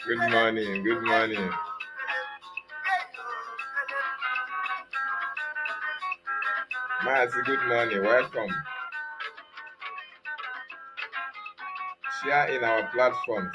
Good morning, good morning. Mazi, good morning, welcome. Share in our platforms.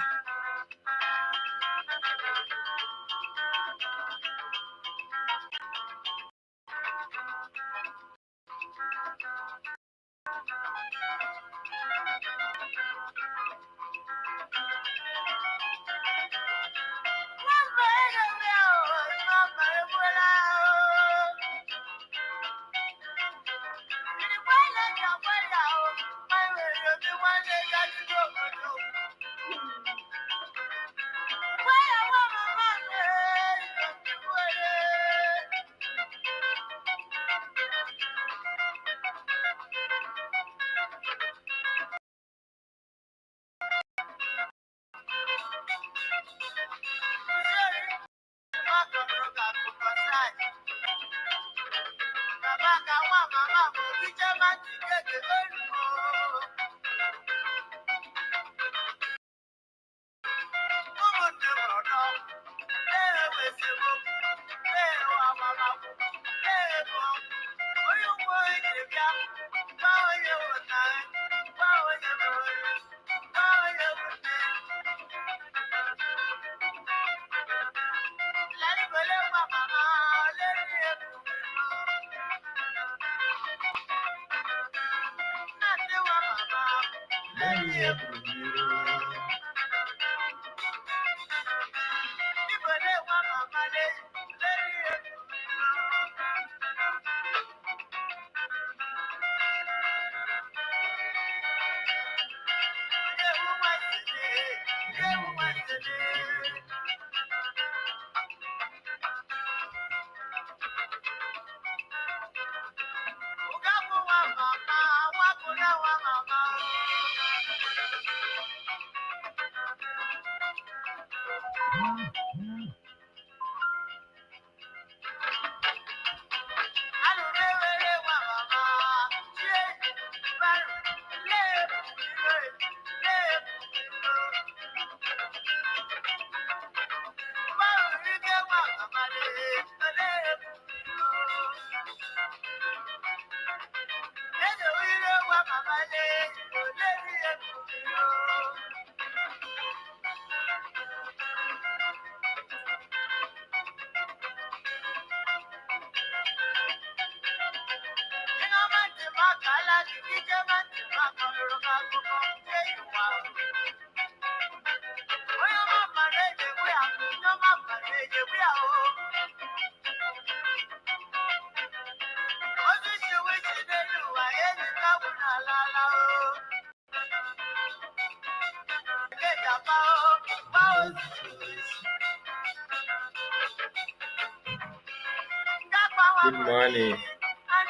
Good morning,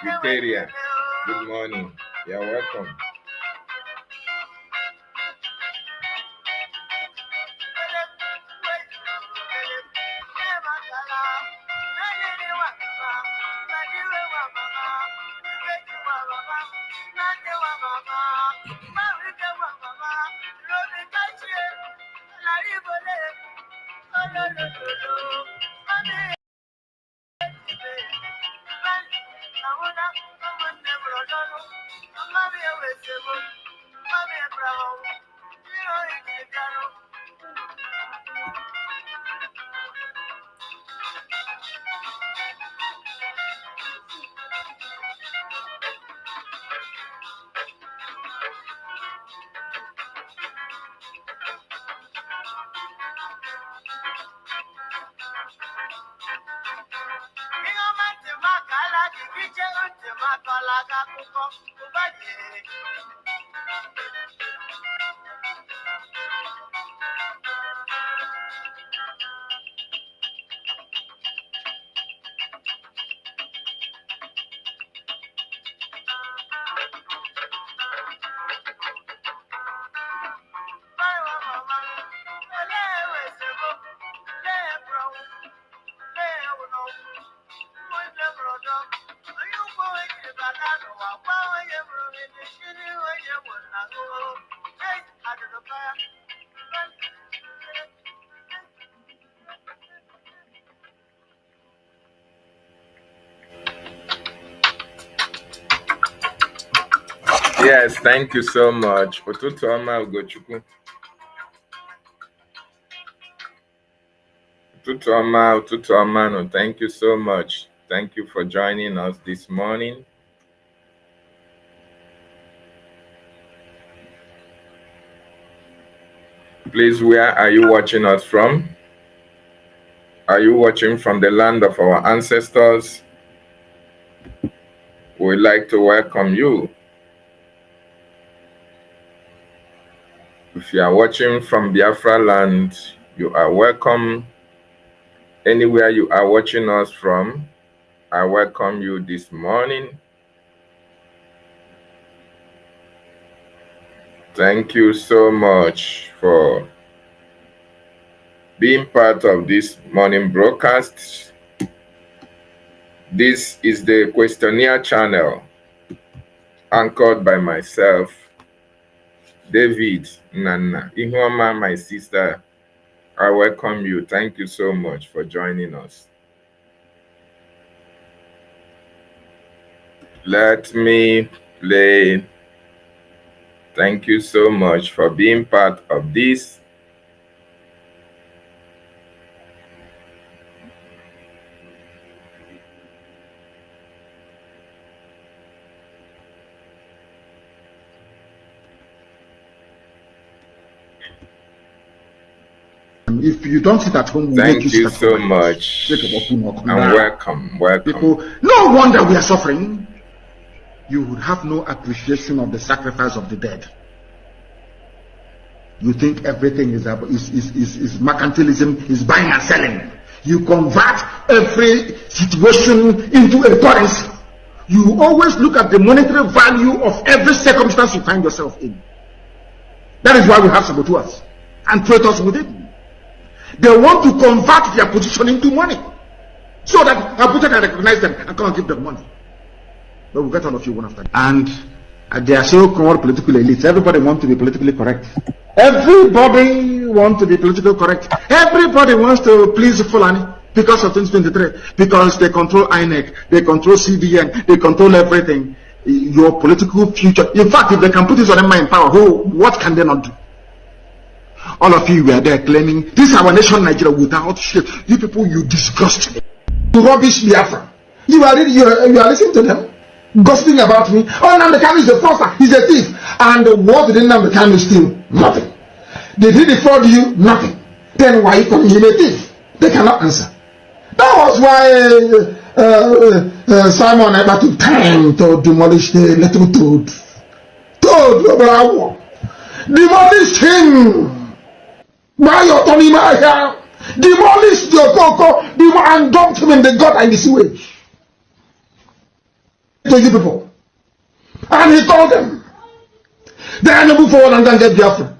Nigeria. Good morning. You're welcome. Yes, thank you so much. Ụtụtụ ọma Ugochukwu. Ụtụtụ ọma, no, thank you so much. Thank you for joining us this morning. Please, where are you watching us from? Are you watching from the land of our ancestors? We'd like to welcome you. If you are watching from Biafra land, you are welcome. Anywhere you are watching us from, I welcome you this morning. Thank you so much for being part of this morning broadcast. This is the questionnaire channel anchored by myself, David Nana Ihuoma, my sister. I welcome you. Thank you so much for joining us. Let me play. Thank you so much for being part of this. If you don't sit at home, thank you so much. And welcome. People, no wonder we are suffering. You would have no appreciation of the sacrifice of the dead. You think everything is mercantilism, is buying and selling. You convert every situation into a currency. You always look at the monetary value of every circumstance you find yourself in. That is why we have saboteurs and traitors within. They want to convert their position into money so that Abuja can recognize them and come and give them money. But we'll get all of you one after. And they are so called political elites. Everybody wants to be politically correct. Everybody wants to be politically correct. Everybody wants to please Fulani because of 2023. Because they control INEC, they control CBN, they control everything. Your political future. In fact, if they can put this on them in power, what can they not do? All of you were there claiming this is our nation, Nigeria, without shit. You people, you disgust me. You rubbish Biafra. You are listening to them, gossiping about me. Oh, Nnamdi is a fraudster, he's a thief. And what did Nnamdi steal? Nothing. Did he defraud you? Nothing. Then why you calling him a thief? They cannot answer. That was why Simon ever took time to demolish the little toad. Demolish him. By your Tony Maya, demolished your Coco, and dumped him in the gutter and the sewage. To you people. And he told them, they are moving forward and then get Biafra.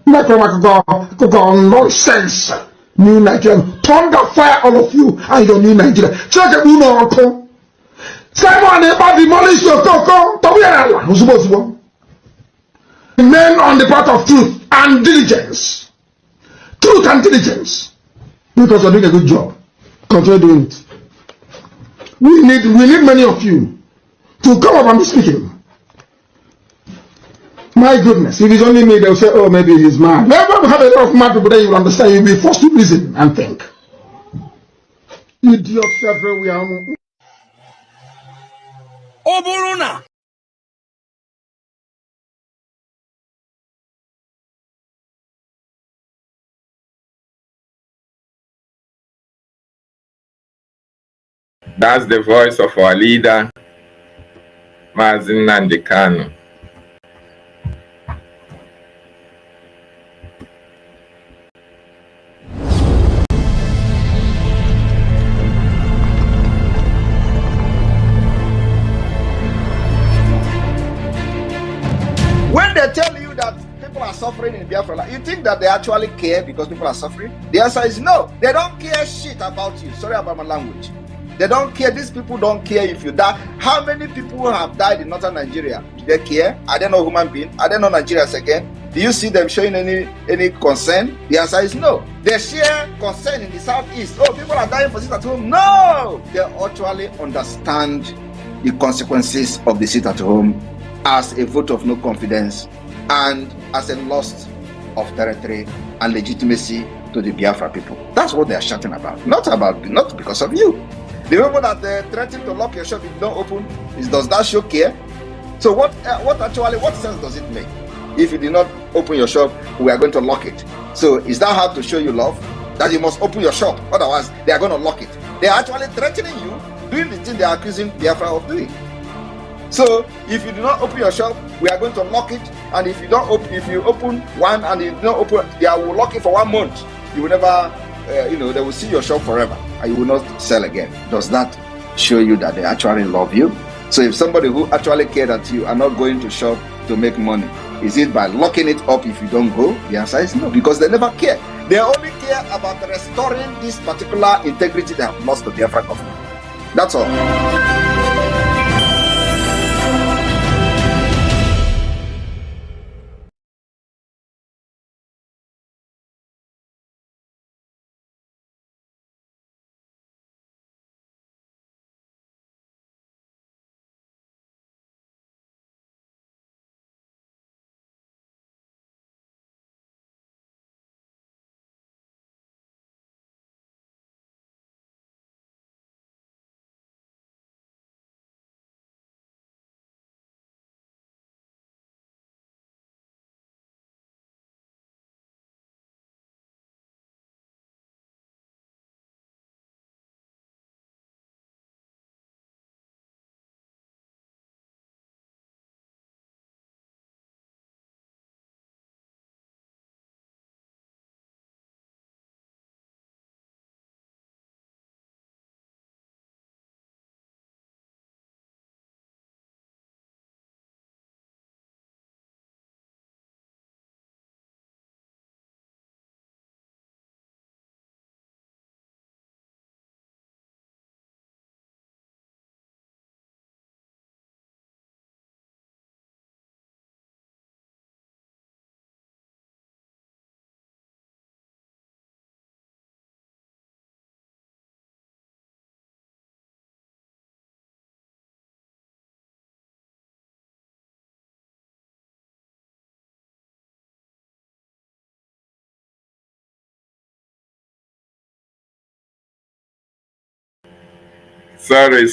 Nonsense. New Nigeria. Thunder fire all of you and your new Nigeria. Check it, you know, Simon Eba demolished your Coco. Men on the part of truth and diligence. Truth and diligence, because you're doing a good job. Continue doing it. We need many of you to come up and be speaking. My goodness, if it's only me, they'll say, oh, maybe he's mad. Never have a lot of mad people, then you will understand. You'll be forced to reason and think. Idiots everywhere. Oborona. That's the voice of our leader, Mazdakay. When they tell you that people are suffering in Biafra, you think that they actually care because people are suffering? The answer is no. They don't care shit about you. Sorry about my language. They don't care. These people don't care if you die. How many people have died in northern Nigeria? Do they care? Are they not human beings? Are they not Nigerians again? Do you see them showing any concern? The answer is no. They share concern in the southeast. Oh, people are dying for sit at home. No! They actually understand the consequences of the sit at home as a vote of no confidence and as a loss of territory and legitimacy to the Biafra people. That's what they are shouting about. Not because of you. The people that threaten to lock your shop if you don't open, does that show care? So what sense does it make? If you did not open your shop, we are going to lock it. So is that how to show you love? That you must open your shop, otherwise they are going to lock it. They are actually threatening you, doing the thing they are accusing Biafra of doing. So if you do not open your shop, we are going to lock it. And if you open one and you don't open, they will lock it for 1 month. You will never, they will see your shop forever, and you will not sell again. Does that show you that they actually love you? So if somebody who actually cared that you are not going to shop to make money, is it by locking it up if you don't go? The answer is no, because they never care. They only care about restoring this particular integrity they have lost to the Biafra government. That's all. Sorry.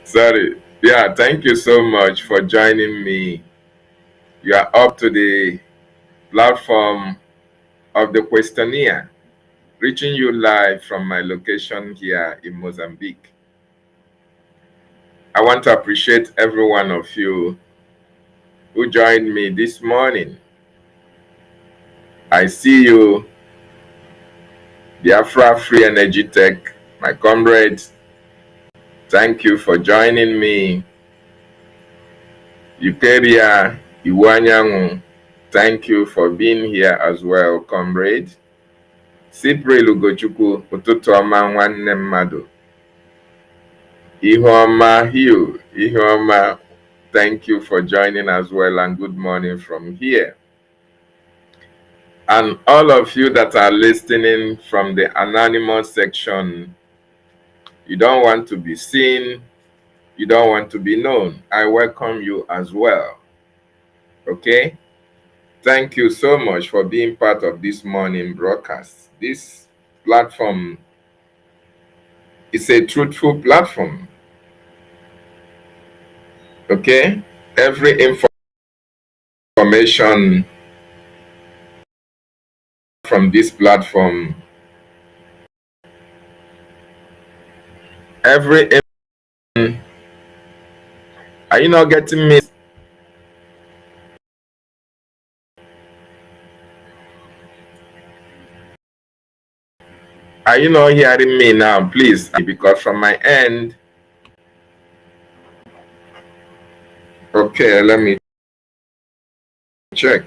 sorry. Yeah, thank you so much for joining me. You are up to the platform of the questionnaire, reaching you live from my location here in Mozambique. I want to appreciate every one of you who joined me this morning. I see you, Biafra Free Energy Tech, my comrades. Thank you for joining me. Euteria Iwanyangu, thank you for being here as well, comrade. Sipri Lugochukwu, ụtụtụ ọma nwanne mmadụ. Ihuoma Hiu, Ihuoma, thank you for joining as well, and good morning from here. And all of you that are listening from the anonymous section, you don't want to be seen, you don't want to be known. I welcome you as well. Okay? Thank you so much for being part of this morning broadcast. This platform is a truthful platform. Okay? Every information from this platform, are you not getting me? Are you not hearing me now? Please, because from my end. Okay, let me check.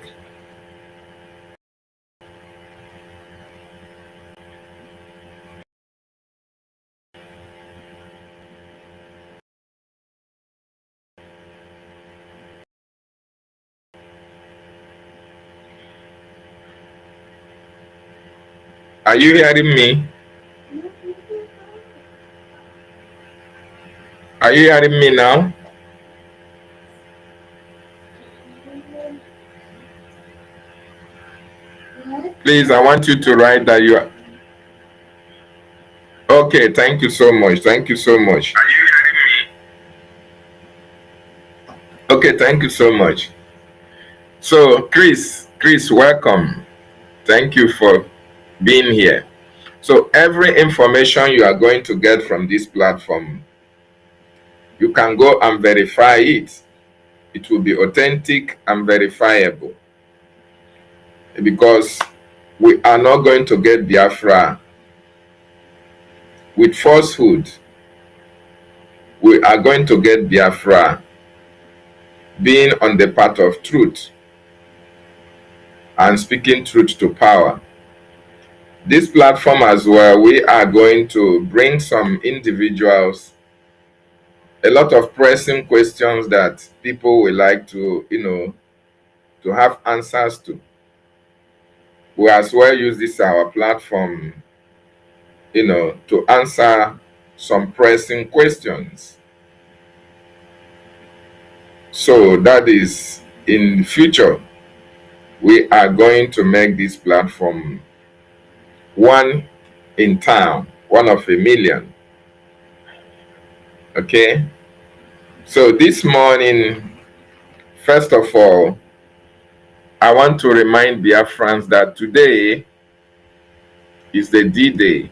Are you hearing me? Are you hearing me now? Please, I want you to write that you are. Okay, thank you so much. Thank you so much. Okay, thank you so much. So, Chris, welcome. Thank you for being here. So, every information you are going to get from this platform, you can go and verify it. It will be authentic and verifiable. Because we are not going to get Biafra with falsehood. We are going to get Biafra being on the path of truth and speaking truth to power. This platform as well, we are going to bring some individuals, a lot of pressing questions that people would like to, to have answers to. We as well use this our platform, to answer some pressing questions. So that is in the future, we are going to make this platform one in town, one of a million. Okay? So this morning, first of all, I want to remind Biafrans that today is the D-Day,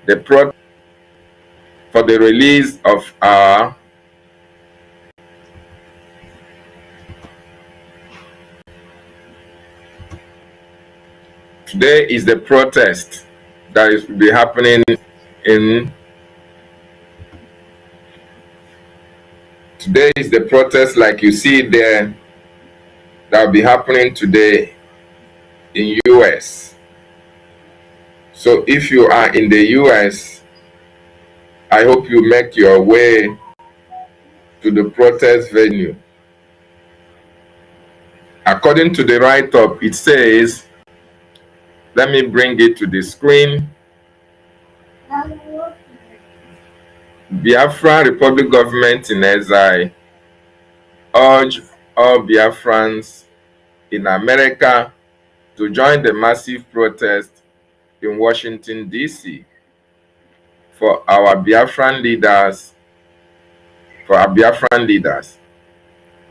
the protest for the release of our today is the protest that is be happening in today is the protest like you see there that will be happening today in US. So if you are in the US, I hope you make your way to the protest venue. According to the write-up, it says, let me bring it to the screen. Biafra Republic government in exile urge all Biafrans in America to join the massive protest in Washington, D.C. for our Biafran leaders.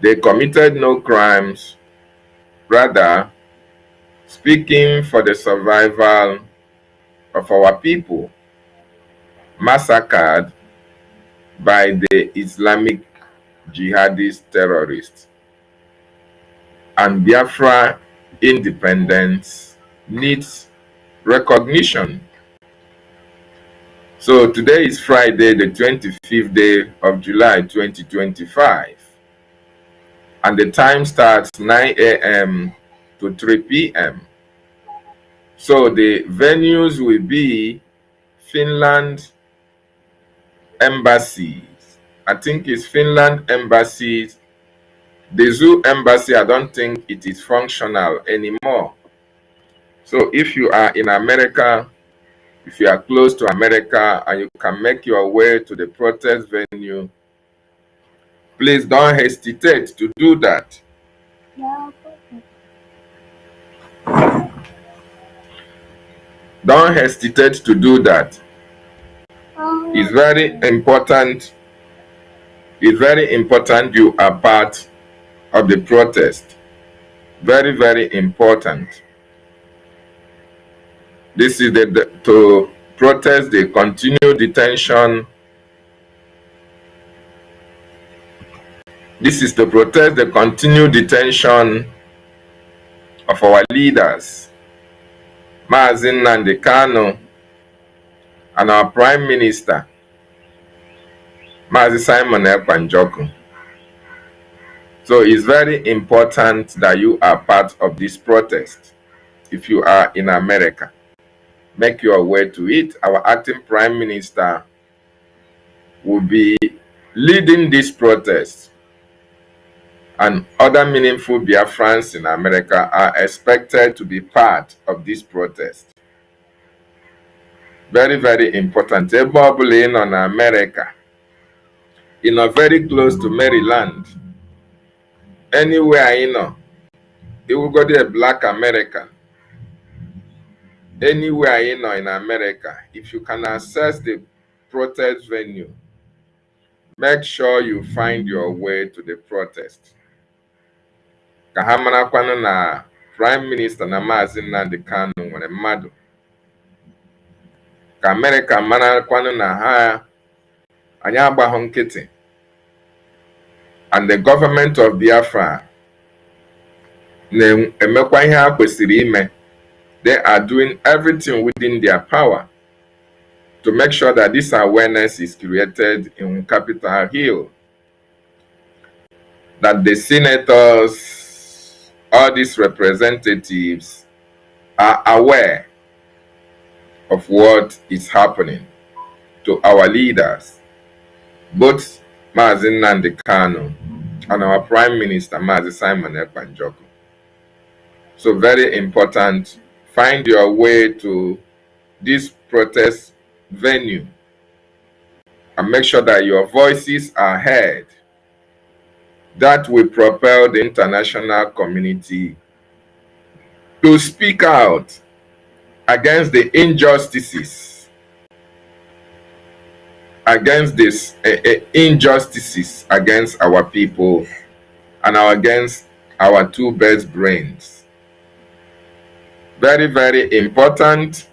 They committed no crimes, rather speaking for the survival of our people massacred by the Islamic jihadist terrorists. And Biafra independence needs recognition. So today is Friday, the 25th day of July 2025. And the time starts 9 a.m. to 3 p.m. So the venues will be Finland embassies. I think it's Finland embassies. The Zoo embassy, I don't think it is functional anymore. So if you are in America, if you are close to America and you can make your way to the protest venue, please don't hesitate to do that. Don't hesitate to do that. It's very important. It's very important you are part of the protest. Very, very important. This is to protest the continued detention. This is to protest the continued detention of our leaders, Mazdakay, and our Prime Minister, Simon Ekpa. So it's very important that you are part of this protest. If you are in America, make your way to it. Our acting Prime Minister will be leading this protest. And other meaningful Biafrans in America are expected to be part of this protest. Very, very important. A bubble in on America, very close to Maryland. Anywhere, it will go to a black American. anywhere in America, if you can access the protest venue, make sure you find your way to the protest. Ka ha marakwanụ na Prime Minister na Maazị Nnamdi Kanu nwere mmadụ. Ka America marakwanụ na ha anyị agbahụ nkịtị. And the government of Biafra na-emekwa ihe ha kwesịrị ime. They are doing everything within their power to make sure that this awareness is created in Capitol Hill. That the senators, all these representatives are aware of what is happening to our leaders, both Maazị Nnamdi Kanu and our Prime Minister, Maazị Simon Ekpa. So very important, find your way to this protest venue and make sure that your voices are heard. That will propel the international community to speak out against the injustices, against injustices against our people and against our two best brains. Very, very important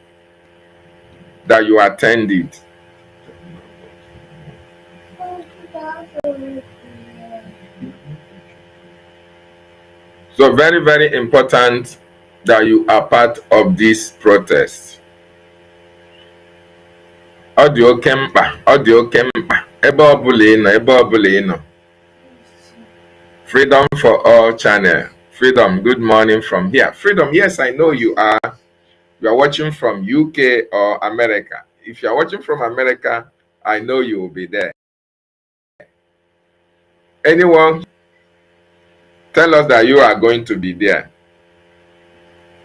that you attend it. So very, very important that you are part of this protest. Audio Kempa. Ebe ọbụla ị nọ. Freedom for All channel. Freedom, good morning from here. Freedom, yes, I know you are. You are watching from UK or America. If you are watching from America, I know you will be there. Anyone, tell us that you are going to be there.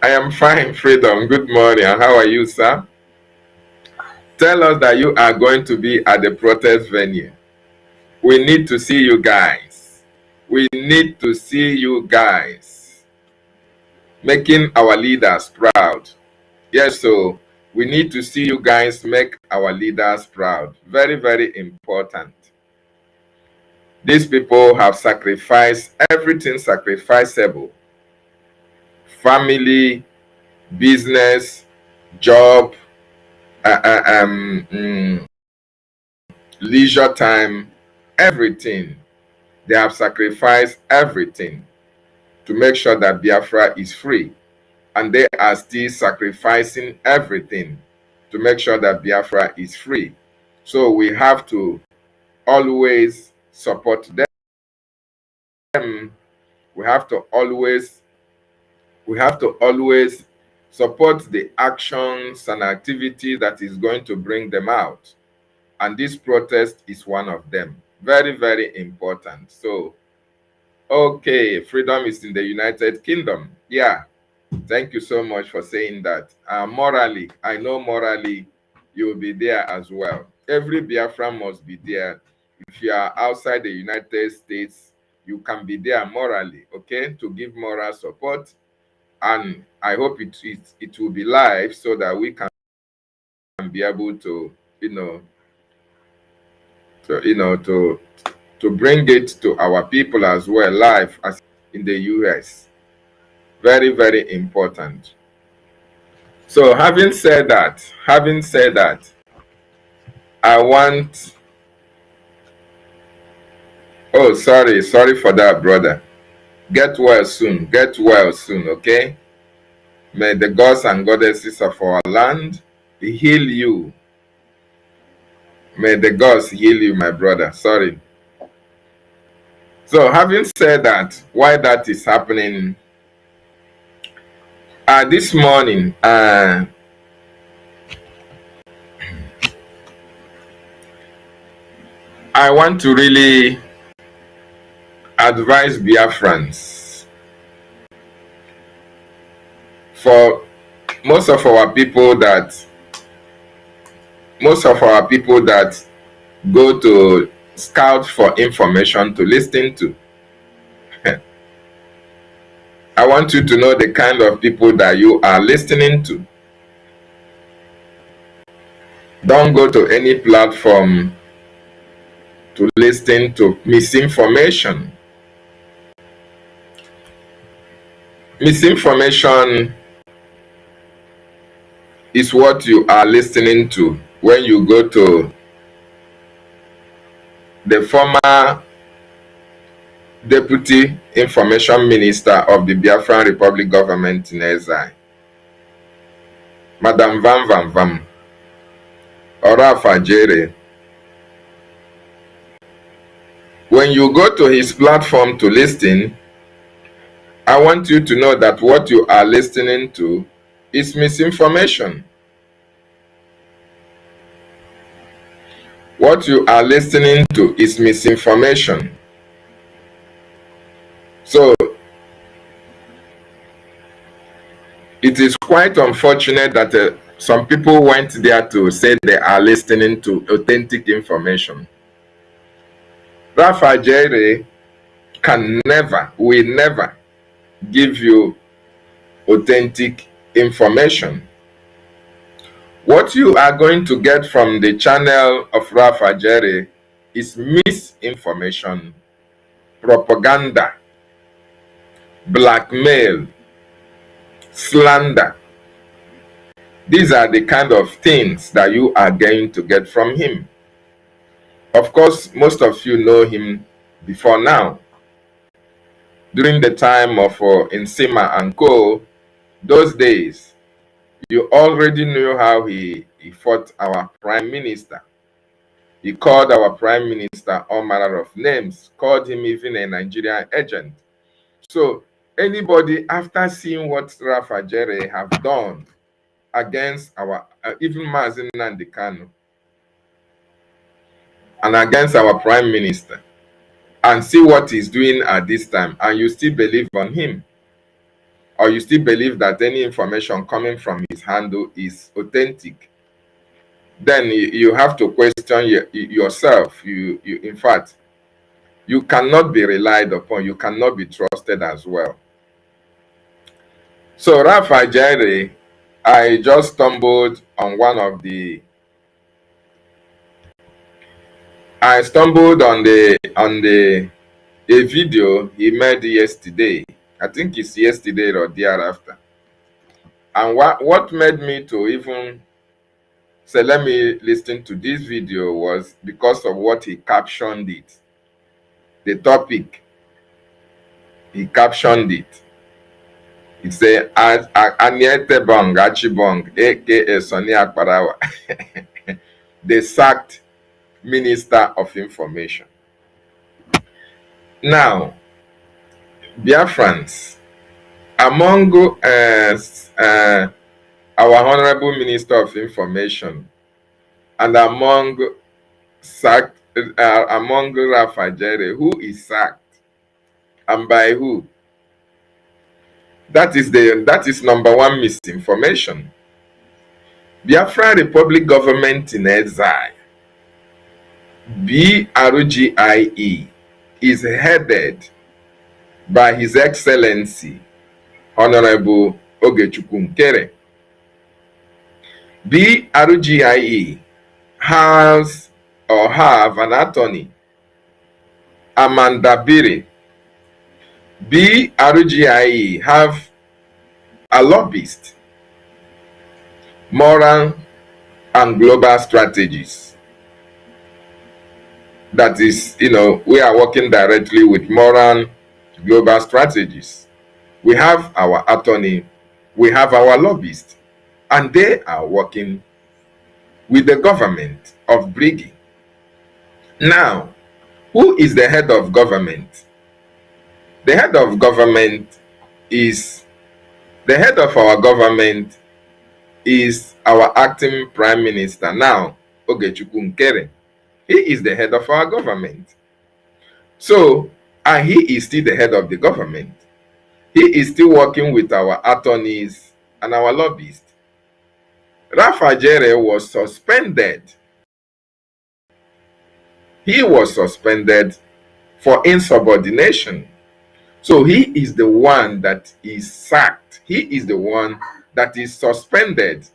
I am fine, Freedom. Good morning. How are you, sir? Tell us that you are going to be at the protest venue. We need to see you guys. We need to see you guys making our leaders proud. Yes, so we need to see you guys make our leaders proud. Very, very important. These people have sacrificed everything sacrificable. Family, business, job, leisure time, everything. They have sacrificed everything to make sure that Biafra is free. And they are still sacrificing everything to make sure that Biafra is free. So we have to always support them. We have to always support the actions and activities that is going to bring them out. And this protest is one of them. Very, very important. So, okay, Freedom is in the United Kingdom. Yeah, thank you so much for saying that. Morally, I know morally you will be there as well. Every Biafra must be there. If you are outside the United States, you can be there morally, okay, to give moral support. And I hope it will be live so that we can be able to, to bring it to our people as well, live as in the US. Very, very important. So having said that, I want, oh, sorry for that, brother. Get well soon, okay? May the gods and goddesses of our land heal you. May the gods heal you, my brother. Sorry. So having said that, why that is happening, this morning, I want to really advise Biafrans. For most of our people that go to scout for information to listen to, I want you to know the kind of people that you are listening to. Don't go to any platform to listen to misinformation. Misinformation is what you are listening to when you go to the former Deputy Information Minister of the Biafran Republic government in exile, Madam Vam Vam Vam, Orafajere. When you go to his platform to listen, I want you to know that what you are listening to is misinformation. What you are listening to is misinformation. So, it is quite unfortunate that some people went there to say they are listening to authentic information. Rafa Jere will never give you authentic information. What you are going to get from the channel of Rafa Jere is misinformation, propaganda, blackmail, slander. These are the kind of things that you are going to get from him. Of course, most of you know him before now. During the time of Nsima and Co., those days, you already knew how he fought our prime minister. He called our prime minister all manner of names, called him even a Nigerian agent. So anybody, after seeing what Rafa Jere have done against our, even MSEN and against our prime minister, and see what he's doing at this time, and you still believe on him, or you still believe that any information coming from his handle is authentic, then you have to question yourself. In fact, you cannot be relied upon. You cannot be trusted as well. So Rafa Jere, I just stumbled on a video he made yesterday. I think it's yesterday or thereafter. And what made me to even say, let me listen to this video, was because of what he captioned it. The topic, he captioned it. He said, Aniete Bong, Achibong, aka Sonny Akparawa, the sacked Minister of Information. Now, Biafrans, among our Honorable Minister of Information and among Rafa Jere, who is sacked and by who? That is number one misinformation. Biafra Republic government in exile, BRGIE, is headed by His Excellency Honorable Ogechukwu Nkere. BRGIE has or have an attorney, Amanda Biri. BRGIE have a lobbyist, moral and global strategies. That is, we are working directly with moral global strategies. We have our attorney, we have our lobbyist, and they are working with the government of Brigi. Now, who is the head of government? The head of our government is our acting prime minister now, Ogechukwu Nkere. He is the head of our government. So, and he is still the head of the government. He is still working with our attorneys and our lobbyists. Rafa Jere was suspended. He was suspended for insubordination. So he is the one that is sacked. He is the one that is suspended.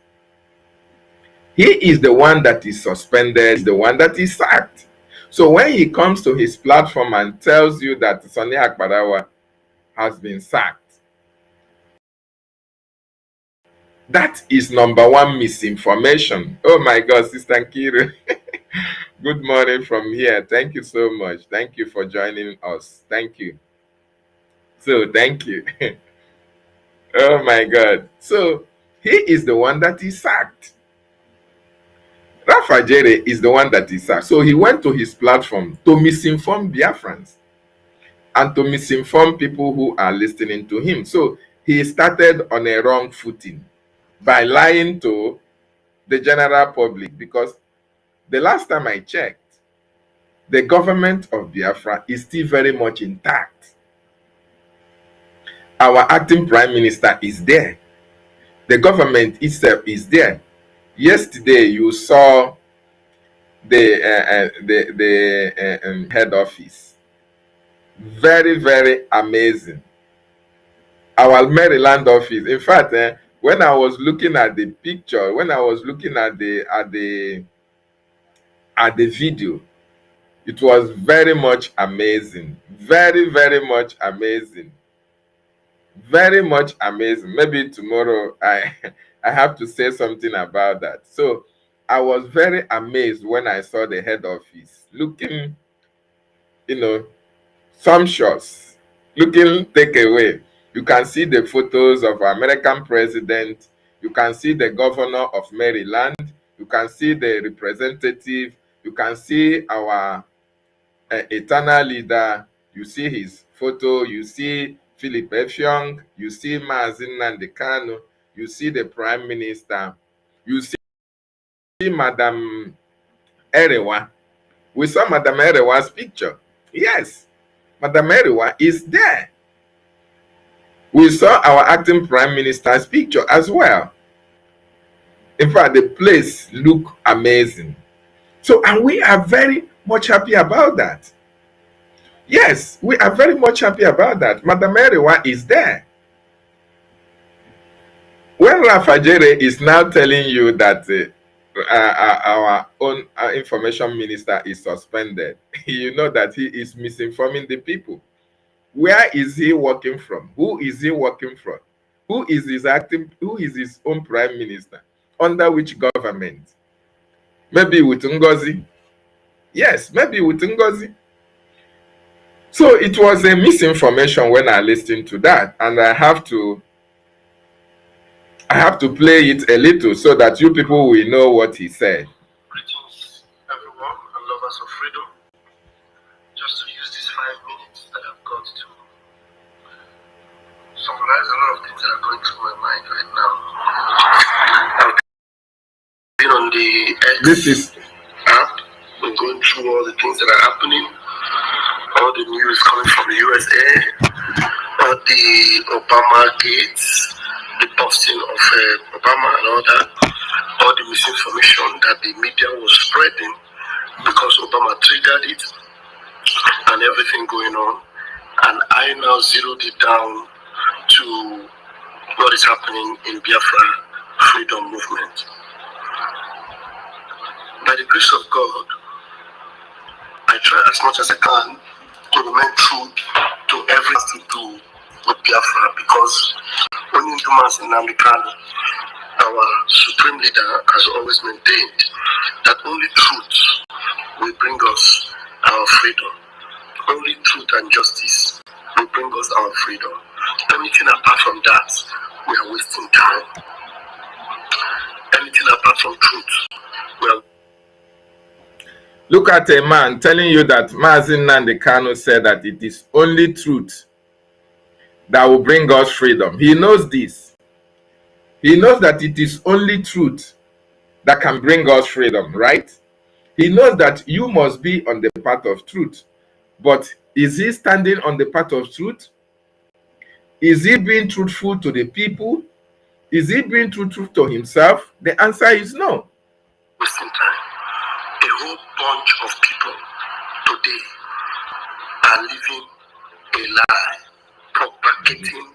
He is the one that is suspended, the one that is sacked. So when he comes to his platform and tells you that Sani Akparawa has been sacked, that is number one misinformation. Oh my God, Sister Nkiru. Good morning from here. Thank you so much. Thank you for joining us. Thank you. So, thank you. Oh my God. So, he is the one that is sacked. Rafa Jere is the one that is sacked. So, he went to his platform to misinform Biafrans and to misinform people who are listening to him. So, he started on a wrong footing by lying to the general public, because the last time I checked, the government of Biafra is still very much intact. Our acting prime minister is there. The government itself is there. Yesterday, you saw the head office. Very, very amazing. Our Maryland office. In fact, when I was looking at the picture, when I was looking at the video, it was very much amazing. Very, very much amazing. Very much amazing. Maybe tomorrow I I have to say something about that. So I was very amazed when I saw the head office looking, sumptuous, looking take away. You can see the photos of our American president. You can see the governor of Maryland. You can see the representative. You can see our eternal leader. You see his photo. You see Philip Effiong. You see Mazdakay. You see the prime minister. You see Madam Erewa. We saw Madam Erewa's picture. Yes, Madam Erewa is there. We saw our acting prime minister's picture as well. In fact, the place looked amazing. So, and we are very much happy about that. Yes, we are very much happy about that. Madam Erewa is there. When Rafa Jere is now telling you that our own information minister is suspended, you know that he is misinforming the people. Where is he working from? Who is he working from? Who is his own prime minister? Under which government? Maybe with Ngozi. Yes, maybe with Ngozi. So it was a misinformation when I listened to that, and I have to play it a little so that you people will know what he said. Greetings, everyone, and lovers of freedom. Just to use these 5 minutes that I've got to summarize a lot of things that are going through my mind right now. I've been on the X app and going through all the things that are happening, all the news coming from the USA, all the Obama gates, the busting of Obama and all that, all the misinformation that the media was spreading because Obama triggered it, and everything going on. And I now zeroed it down to what is happening in Biafra freedom movement. By the grace of God, I try as much as I can to remain true to everything to do with Biafra, because when you do Mazdakay, our supreme leader has always maintained that only truth will bring us our freedom. Only truth and justice will bring us our freedom. Anything apart from that, we are wasting time. Anything apart from truth, we are. Look at a man telling you that Mazdakay said that it is only truth that will bring us freedom. He knows this. He knows that it is only truth that can bring us freedom, right? He knows that you must be on the path of truth. But is he standing on the path of truth? Is he being truthful to the people? Is he being truthful to himself? The answer is no. Wasting time. A whole bunch of people today are living a lie, propagating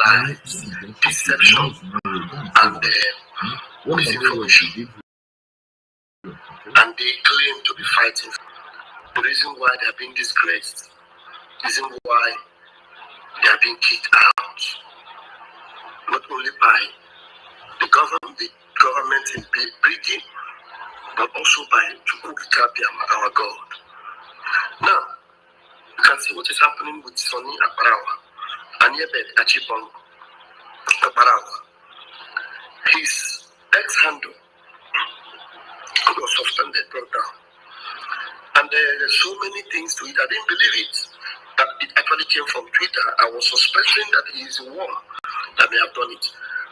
lies, deception, and misinformation. they claim to be fighting. The reason why they are being disgraced, the reason why they are being kicked out, not only by the government in Britain, but also by Chukwuka, our God. Now, you can see what is happening with Sonny Akbarawa and Yebed Achibong Akbarawa. His ex-handle was suspended, brought down. And there's so many things to it. I didn't believe it, that it actually came from Twitter. I was suspecting that he is the one that may have done it.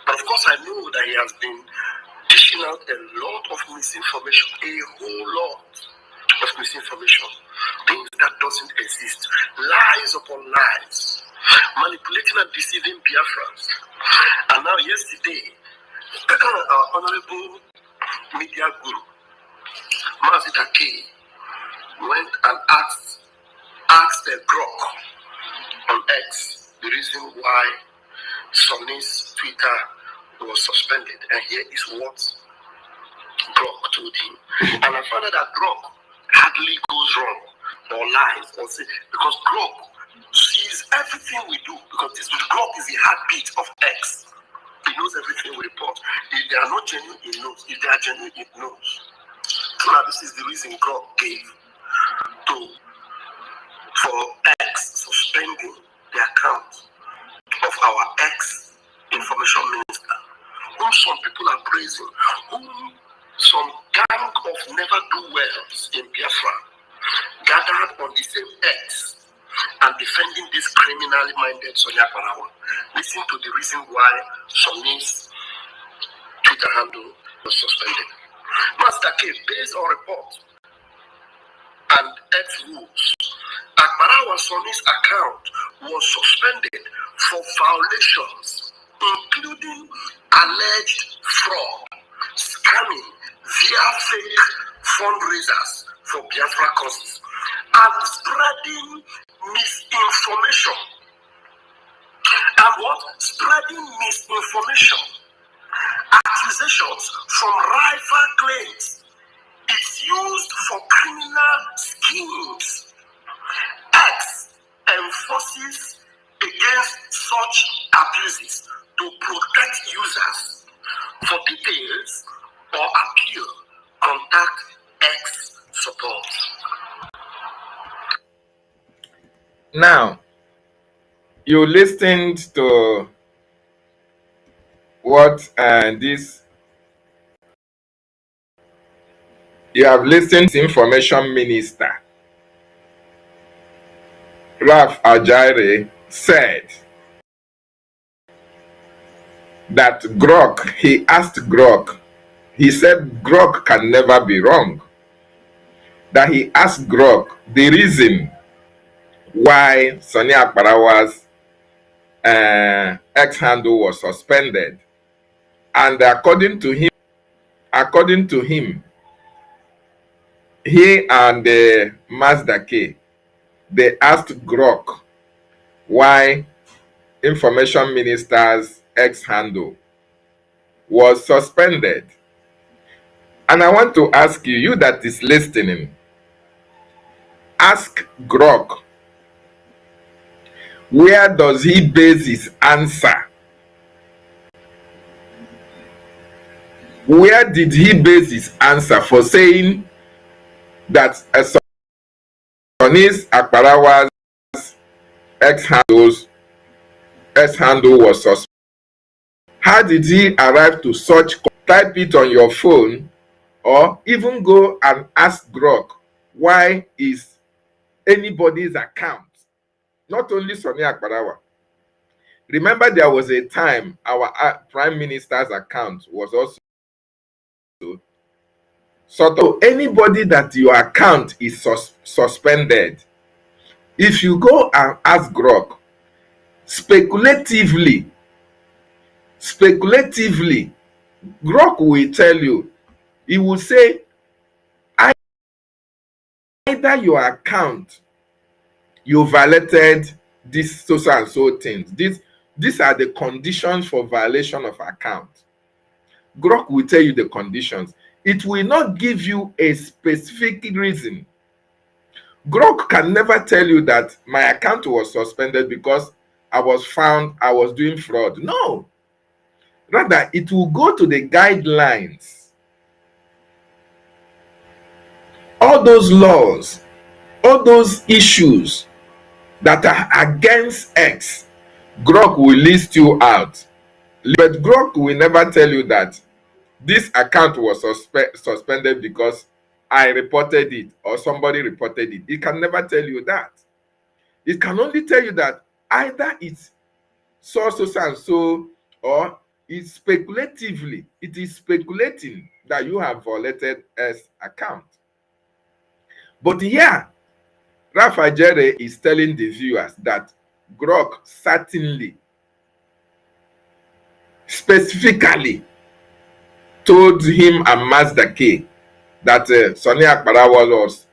But of course, I know that he has been dishing out a lot of misinformation, a whole lot of misinformation, things that doesn't exist, lies upon lies, manipulating and deceiving Biafrans. And now yesterday, our honorable media guru, Mazdakay, went and asked the Grok on X the reason why Sonny's Twitter was suspended. And here is what Grok told him. And I found out that Grok hardly goes wrong or lies or say, because Grok sees everything we do, because Grok is the heartbeat of X. He knows everything we report. If they are not genuine, he knows. If they are genuine, he knows. So now this is the reason Grok gave for X suspending the account of our ex-information minister, whom some people are praising, whom some gang of never-do-wells in Biafra gathered on the same X and defending this criminally minded Sonny Akbarawa. Listen to the reason why Sonny's Twitter handle was suspended. Mazdakay, based on report and X rules, Akbarawa Sonny's account was suspended for violations, including alleged fraud, scamming via fake fundraisers for Biafra causes, and spreading misinformation. And what? Spreading misinformation, accusations from rival claims. It's used for criminal schemes. X enforces against such abuses to protect users. For details or appeal, contact X support. Now, you listened to what you have listened to Information Minister Raf Ajaire said that Grok, he asked Grok, he said Grok can never be wrong. That he asked Grok the reason why Sonny Akbarawa's ex-handle was suspended. And according to him, he and Mazdakay, they asked Grok why Information Minister's ex-handle was suspended. And I want to ask you, you that is listening, ask Grok, where does he base his answer? Where did he base his answer for saying that Sonny Akbarawa's ex-handle was suspended? How did he arrive to such? Type it on your phone, or even go and ask Grok, why is anybody's account, not only Sonny Akbarawa? Remember, there was a time our Prime Minister's account was also sort of anybody that your account is suspended. If you go and ask Grok, speculatively, Grok will tell you, he will say, either your account, you violated this so and so things. These are the conditions for violation of account. Grok will tell you the conditions. it will not give you a specific reason. Grok can never tell you that my account was suspended because I was found I was doing fraud. No. Rather, it will go to the guidelines. All those laws, all those issues that are against X, Grok will list you out. But Grok will never tell you that this account was suspended because I reported it or somebody reported it. It can never tell you that. It can only tell you that either it's so and so, or it's speculatively, it is speculating that you have violated S account. But here, Rafa Jere is telling the viewers that Grok certainly, specifically told him and Mazdakay that Sonny Akparawa was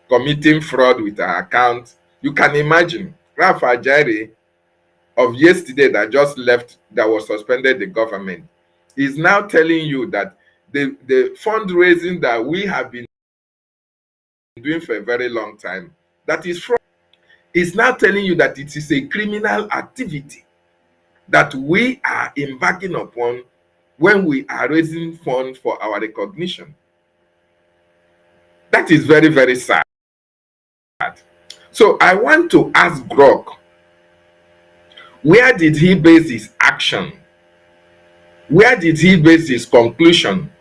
committing fraud with her account. You can imagine Rafa Jere of yesterday that just left, that was suspended the government, is now telling you that the fundraising that we have been doing for a very long time, that is fraud, is now telling you that it is a criminal activity that we are embarking upon when we are raising funds for our recognition. That is very, very sad. So I want to ask Grok, where did he base his action? Where did he base his conclusion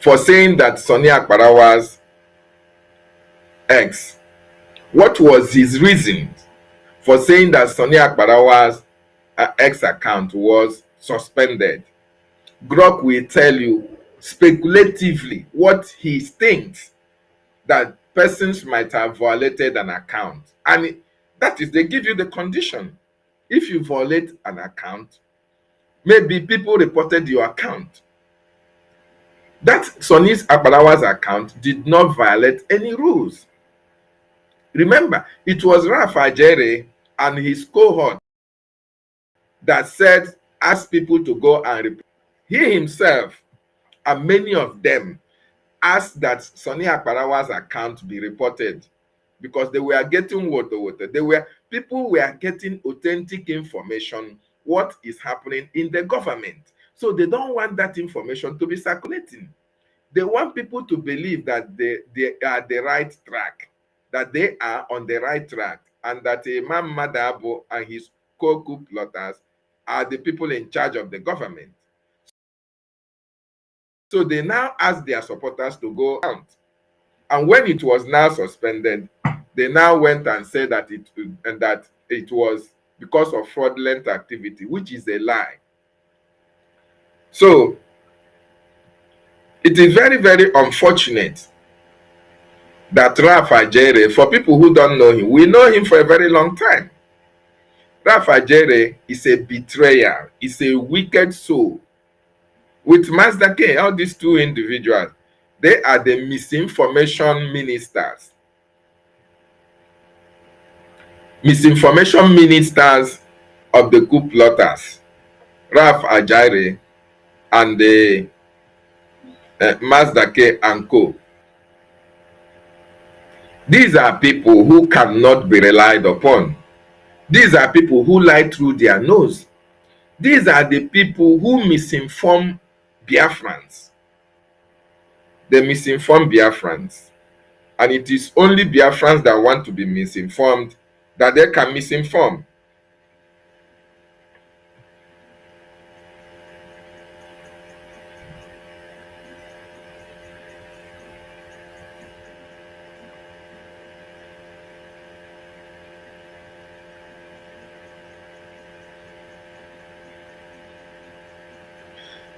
for saying that Sonny Akparawa's X? What was his reason for saying that Sonny Akparawa's X account was suspended? Grok will tell you speculatively what he thinks that persons might have violated an account. And that is, they give you the condition. If you violate an account, maybe people reported your account. That Sonny Akparawa's account did not violate any rules. Remember, it was Rafa Jere and his cohort that said, ask people to go and report. He himself and many of them asked that Sonny Akparawa's account be reported because they were getting water. People were getting authentic information, what is happening in the government. So they don't want that information to be circulating. They want people to believe that they are the right track, that they are on the right track, and that Imam Madabo and his co-coup plotters are the people in charge of the government. So they now ask their supporters to go out. And when it was now suspended, they now went and said that it was because of fraudulent activity, which is a lie. So it is very, very unfortunate that Rafa Jere, for people who don't know him, we know him for a very long time. Rafa Jere is a betrayer, is a wicked soul. With Mazdakay, all these two individuals, they are the misinformation ministers. Misinformation ministers of the coup plotters, Raf Ajare and the Mazdakay and Co. These are people who cannot be relied upon. These are people who lie through their nose. These are the people who misinform Biafrans. They misinform Biafrans. And it is only Biafrans that want to be misinformed that they can misinform.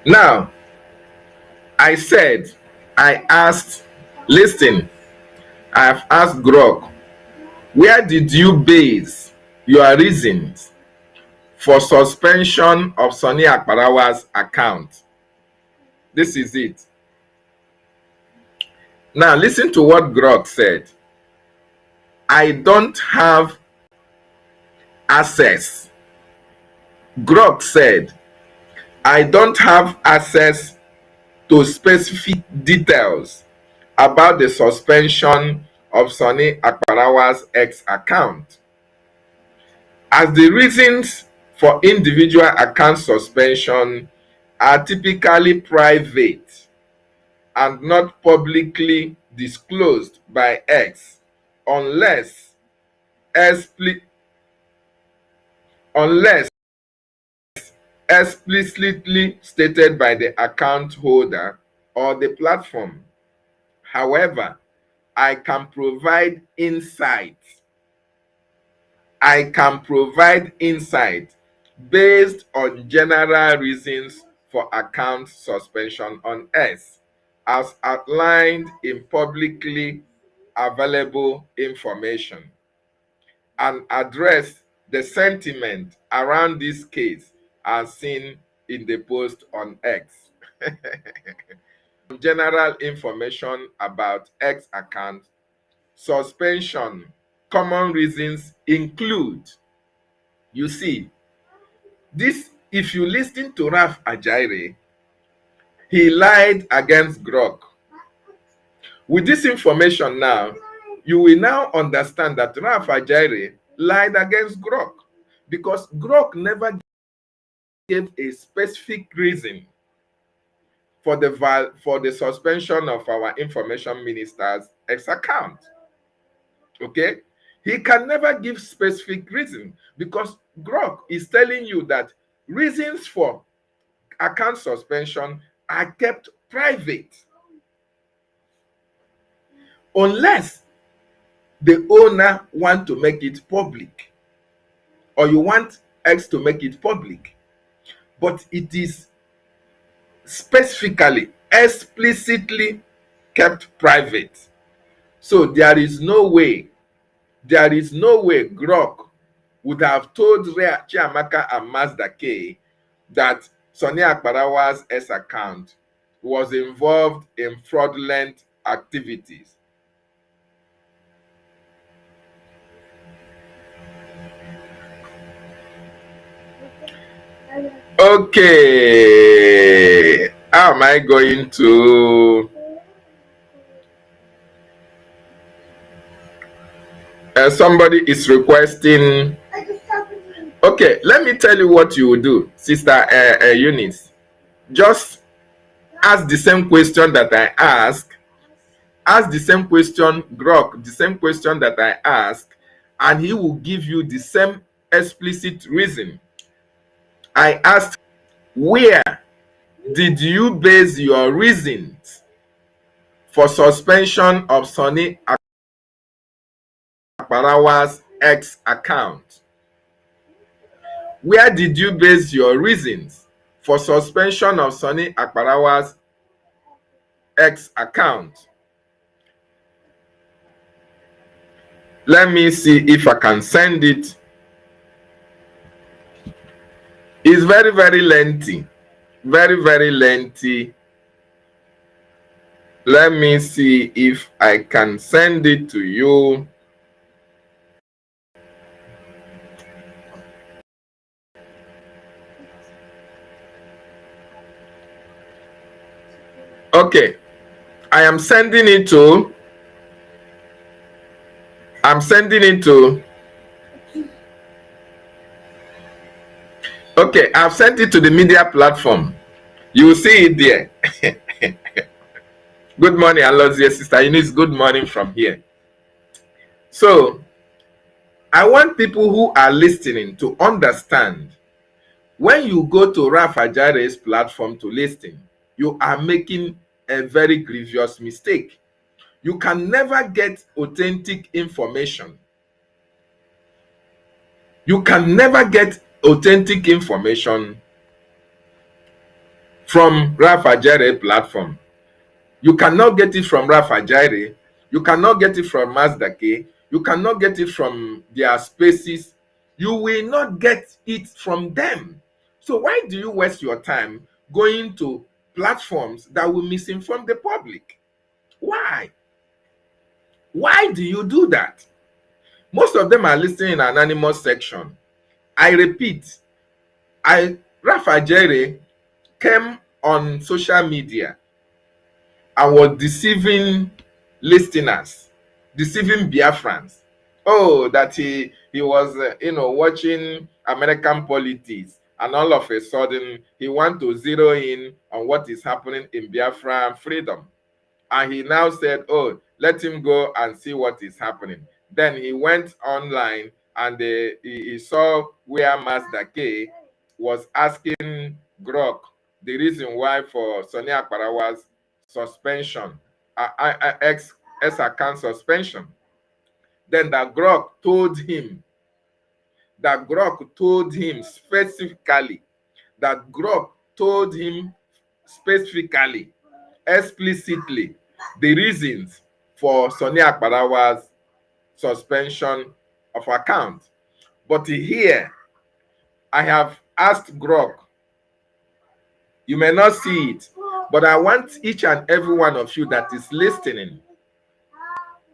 Now, I asked, listen, I have asked Grok, where did you base your reasons for suspension of Sonny Akparawa's account? This is it. Now, listen to what Grok said. I don't have access. Grok said, I don't have access to specific details about the suspension of Sonny Akparawa's X account, as the reasons for individual account suspension are typically private and not publicly disclosed by X unless unless explicitly stated by the account holder or the platform. However, I can provide insight. Based on general reasons for account suspension on X, as outlined in publicly available information, and address the sentiment around this case as seen in the post on X. General information about X account suspension. Common reasons include, you see, this, if you listen to Ralph Ajaire, he lied against Grok. With this information now, you will now understand that Ralph Ajaire lied against Grok, because Grok never gave a specific reason for the suspension of our information minister's X account. Okay? He can never give specific reason, because Grok is telling you that reasons for account suspension are kept private unless the owner want to make it public, or you want X to make it public. But it is specifically, explicitly kept private. So there is no way Grok would have told Chiamaka and Mazdakay that Sonny Akparawa's S account was involved in fraudulent activities. Okay, how am I going to somebody is requesting. Okay, let me tell you what you will do, Sister Eunice. Just ask the same question that I ask. Ask the same question, Grok, the same question that I ask, and he will give you the same explicit reason. I asked, where did you base your reasons for suspension of Sonny Akparawa's X account? Where did you base your reasons for suspension of Sonny Akparawa's X account? Let me see if I can send it. It's very, very lengthy. Very, very lengthy. Let me see if I can send it to you. Okay, I am sending it to. Okay, I've sent it to the media platform. You will see it there. Good morning, Alozie, Sister Eunice. Good morning from here. So, I want people who are listening to understand, when you go to Ralph Ajaire's platform to listen, you are making a very grievous mistake. You can never get authentic information. You can never get authentic information from Ralph Ajaire platform. You cannot get it from Ralph Ajaire. You cannot get it from Mazdakay. You cannot get it from their spaces. You will not get it from them. So why do you waste your time going to platforms that will misinform the public? Why? Why do you do that? Most of them are listening in anonymous section. I repeat, Ralph Ajaire came on social media and was deceiving listeners, deceiving Biafrans. Oh, that he was, watching American politics, and all of a sudden he want to zero in on what is happening in Biafra and freedom. And he now said, oh, let him go and see what is happening. Then he went online and he saw where Mazdakay was asking Grok the reason why for Sonny Akbarawa's suspension, ex account suspension. Then that Grok told him specifically, explicitly, the reasons for Sonny Akbarawa's suspension of account. But here, I have asked Grok. You may not see it, but I want each and every one of you that is listening,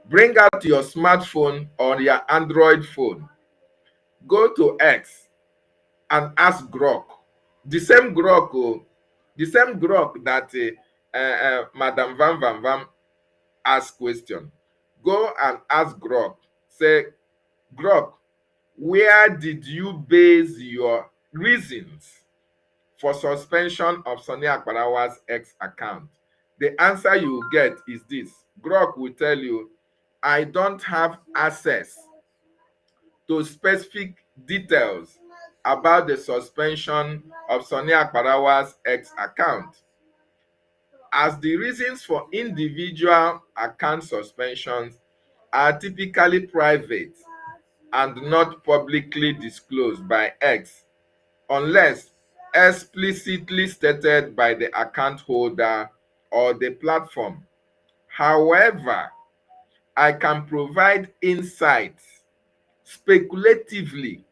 bring out your smartphone or your Android phone. Go to X and ask Grok. The same Grok that Madam Van Van Van asked question. Go and ask Grok. Say, Grok, where did you base your reasons for suspension of Sonny Akbarawa's X account? The answer you get is this. Grok will tell you, I don't have access to specific details about the suspension of Sonny Akbarawa's X account, as the reasons for individual account suspensions are typically private and not publicly disclosed by X unless explicitly stated by the account holder or the platform. However, I can provide insights speculatively.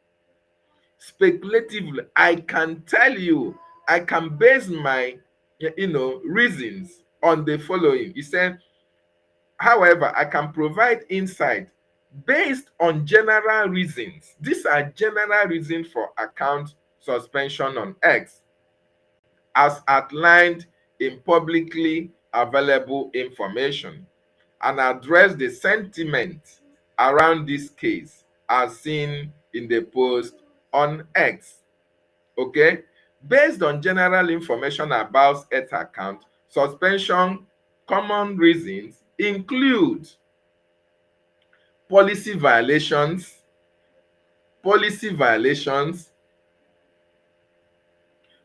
I can tell you, I can base my reasons on the following. He said, however, I can provide insight based on general reasons. These are general reasons for account suspension on X, as outlined in publicly available information, and address the sentiment around this case as seen in the post on X. Okay? Based on general information about X account suspension, common reasons include policy violations,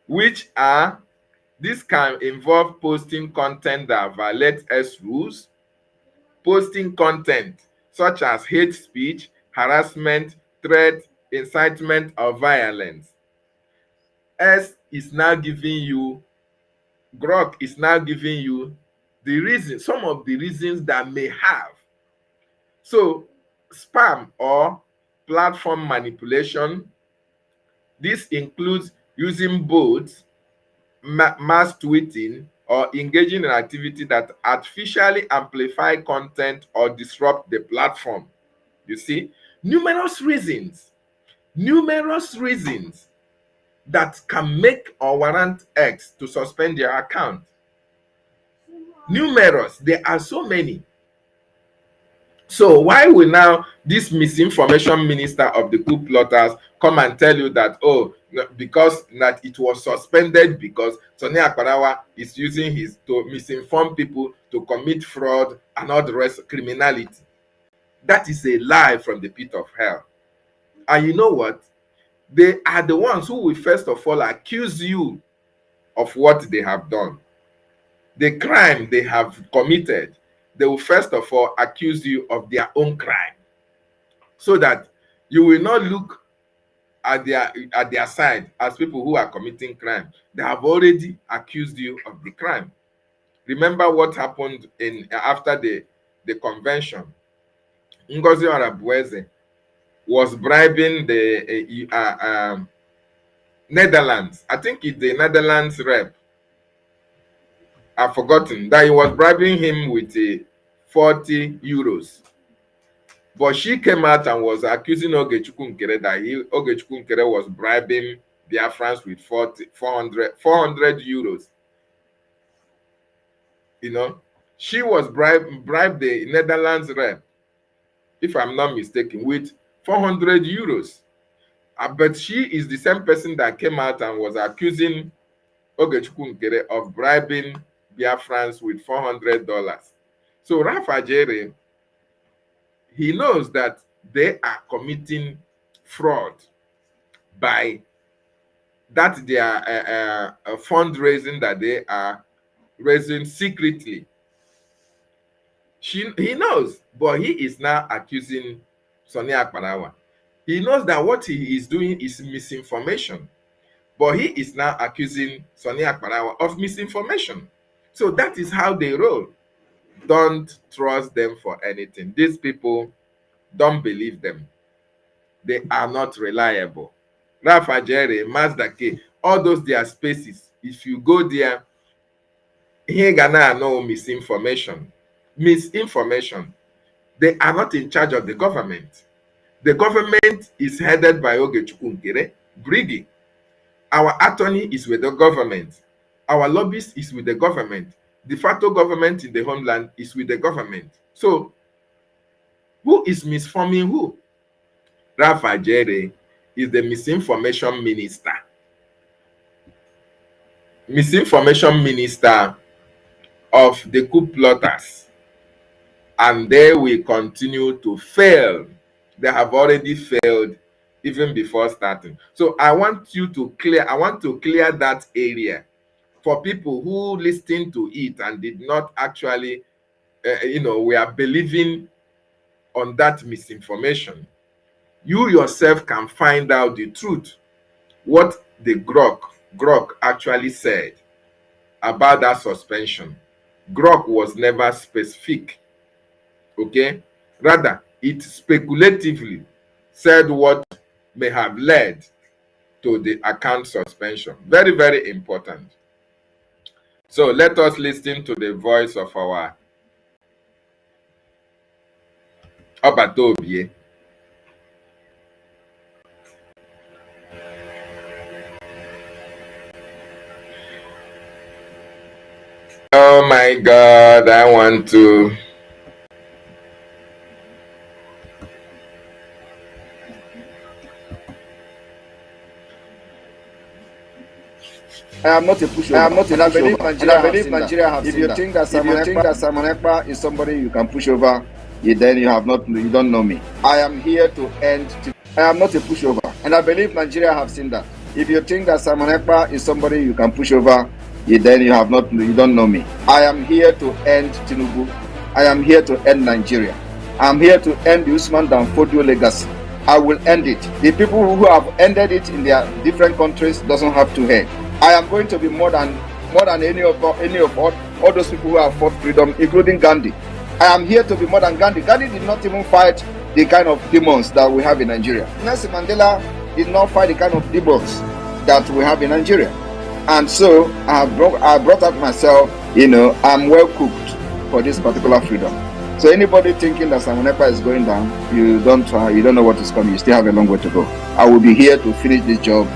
which are, this can involve posting content that violates X rules, posting content such as hate speech, harassment, threat, incitement of violence. Grok is now giving you the reason, some of the reasons that may have. So, spam or platform manipulation. This includes using bots, mass tweeting, or engaging in activity that artificially amplify content or disrupt the platform. You see, numerous reasons that can make or warrant X to suspend their account. Numerous, there are so many. So why will now this misinformation minister of the coup plotters come and tell you that, oh, because that it was suspended because Sonny Akbarawa is using his to misinform people to commit fraud and all the rest, criminality? That is a lie from the pit of hell. And you know what? They are the ones who will first of all accuse you of what they have done. The crime they have committed, they will first of all accuse you of their own crime, so that you will not look at their side as people who are committing crime. They have already accused you of the crime. Remember what happened after the convention. Ngozi Arabueze was bribing the Netherlands. I think it's the Netherlands rep. I've forgotten that he was bribing him with 40 euros. But she came out and was accusing Ogechukwu Nkere that Ogechukwu Nkere was bribing Biafrans with 400 euros. You know, She was bribed the Netherlands rep, if I'm not mistaken, with 400 euros. But she is the same person that came out and was accusing Ogechukwu Nkere of bribing Biafrans with $400. So Rafa Jere, he knows that they are committing fraud by that their fundraising that they are raising secretly. He knows, but he is now accusing Sonny Akparawa. He knows that what he is doing is misinformation, but he is now accusing Sonny Akparawa of misinformation. So that is how they roll. Don't trust them for anything. These people, don't believe them. They are not reliable. Rafa Jerry, Mazdakay, all those their spaces. If you go there, here Ghana no misinformation. Misinformation. They are not in charge of the government. The government is headed by Ogechukwu Nkere, Brigi. Our attorney is with the government. Our lobbyist is with the government. De facto government in the homeland is with the government. So, who is misforming who? Rafa Jere is the misinformation minister. Misinformation minister of the coup plotters. And they will continue to fail. They have already failed even before starting. So I want to clear that area for people who listened to it and did not actually, we are believing on that misinformation. You yourself can find out the truth, what the Grok actually said about that suspension. Grok was never specific, okay? Rather, it speculatively said what may have led to the account suspension. Very, very important. So let us listen to the voice of our Obatobie. Oh my God, I want to. I am not a pushover. I am not a pushover. And I believe Nigeria have seen that. If you think that Simon Ekpa is somebody you can push over, then you don't know me. I am here to end. I am not a pushover. And I believe Nigeria have seen that. If you think that Simon Ekpa is somebody you can push over, then you don't know me. I am here to end Tinubu. I am here to end Nigeria. I am here to end the Usman Danfodio legacy. I will end it. The people who have ended it in their different countries doesn't have to end. I am going to be more than any of all those people who have fought freedom, including Gandhi. I am here to be more than Gandhi. Gandhi did not even fight the kind of demons that we have in Nigeria. Nelson Mandela did not fight the kind of demons that we have in Nigeria. And so I brought up myself, I'm well cooked for this particular freedom. So anybody thinking that Simon Ekpa is going down, you don't know what is coming. You still have a long way to go. I will be here to finish this job,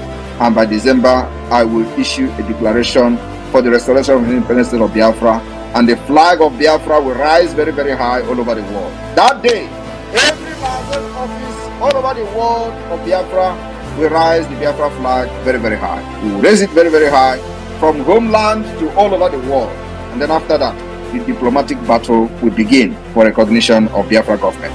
and by December I will issue a declaration for the restoration of the independent state of Biafra, and the flag of Biafra will rise very, very high all over the world. That day, every Biafran office all over the world of Biafra will rise the Biafra flag very, very high. We will raise it very, very high from homeland to all over the world. And then after that, the diplomatic battle will begin for recognition of Biafra government.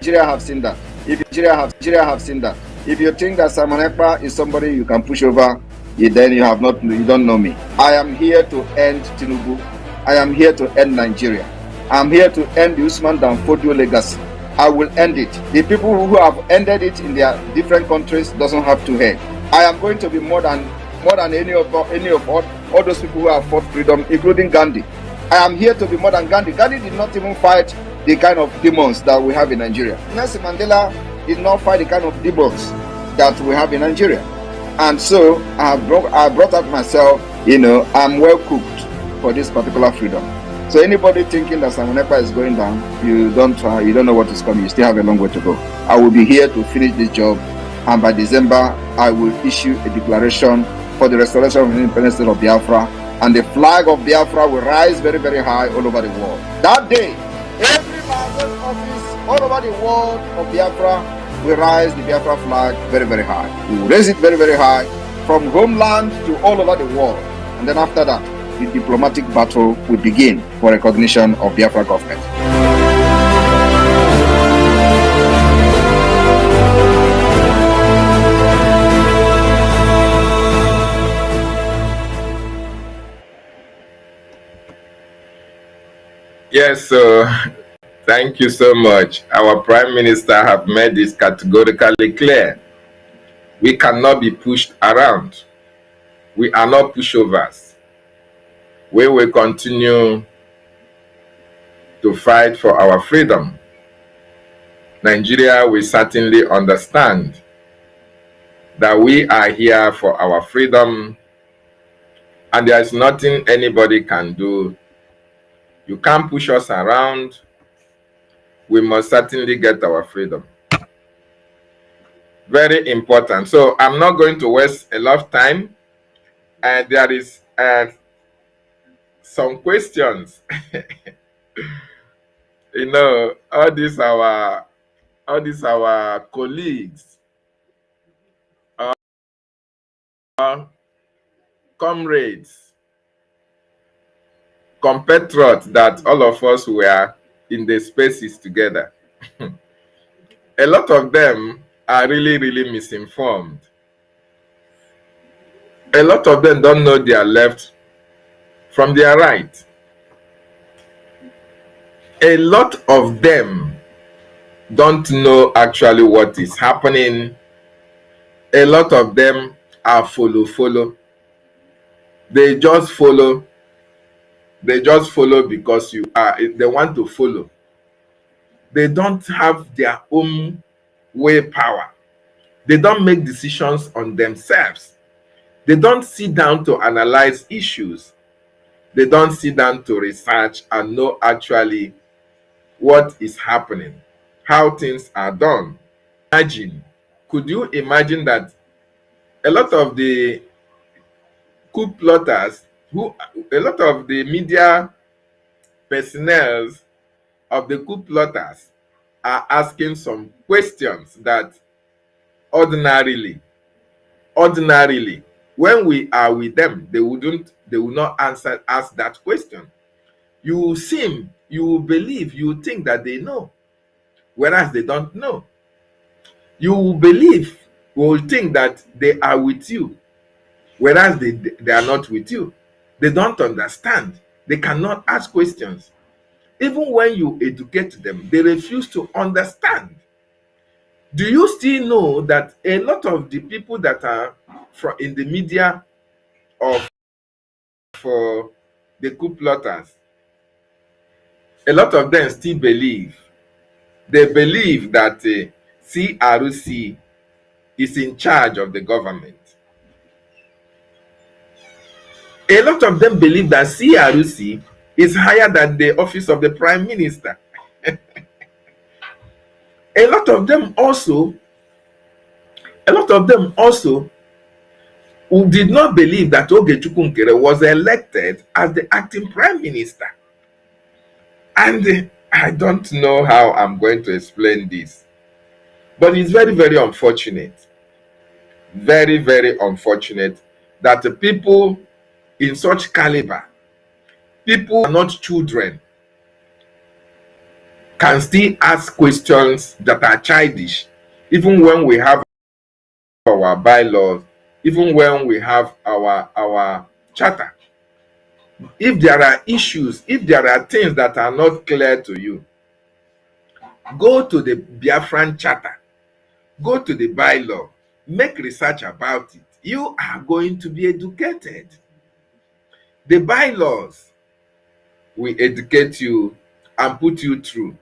Nigeria have seen that. If Nigeria have seen that. If you think that Simon Ekpa is somebody you can push over, then you don't know me. I am here to end Tinubu. I am here to end Nigeria. I am here to end the Usman Danfodio legacy. I will end it. The people who have ended it in their different countries doesn't have to end. I am going to be more than any of all those people who have fought freedom, including Gandhi. I am here to be more than Gandhi. Gandhi did not even fight the kind of demons that we have in Nigeria. Nelson Mandela did not fight the kind of demons that we have in Nigeria. And so I brought up myself, I'm well cooked for this particular freedom. So anybody thinking that Samonepa is going down, you don't know what is coming. You still have a long way to go. I will be here to finish this job, and by December I will issue a declaration for the restoration of the independent state of Biafra, and the flag of Biafra will rise very, very high all over the world. That day, every man's office all over the world of Biafra will rise the Biafra flag very, very high. We will raise it very, very high from homeland to all over the world. And then after that, the diplomatic battle will begin for recognition of Biafra government. Yes, so thank you so much. Our Prime Minister have made this categorically clear. We cannot be pushed around. We are not pushovers. We will continue to fight for our freedom. Nigeria will certainly understand that we are here for our freedom, and there is nothing anybody can do. You can't push us around. We must certainly get our freedom. Very important. So I'm not going to waste a lot of time. And there is some questions. All these our colleagues, comrades, compatriots that all of us were in the spaces together. A lot of them are really, really misinformed. A lot of them don't know their left from their right. A lot of them don't know actually what is happening. A lot of them are follow. They just follow. They just follow because they want to follow. They don't have their own willpower. They don't make decisions on themselves. They don't sit down to analyze issues. They don't sit down to research and know actually what is happening, how things are done. Could you imagine that a lot of the coup plotters, a lot of the media personnel of the coup plotters are asking some questions that ordinarily, when we are with them, they will not ask that question. You will believe, you will think that they know, whereas they don't know. You will believe, will think that they are with you, whereas they are not with you. They don't understand. They cannot ask questions. Even when you educate them, they refuse to understand. Do you still know that a lot of the people that are in the media for the coup plotters, a lot of them still believe. They believe that CRC is in charge of the government. A lot of them believe that CRC is higher than the office of the Prime Minister. A lot of them also who did not believe that Ogechukwu Nkere was elected as the acting Prime Minister. And I don't know how I'm going to explain this, but it's very, very unfortunate. Very, very unfortunate that the people in such caliber, people are not children, can still ask questions that are childish, even when we have our bylaws, even when we have our charter. If there are issues, if there are things that are not clear to you, go to the Biafran charter, go to the bylaw, make research about it. You are going to be educated. The bylaws will educate you and put you through.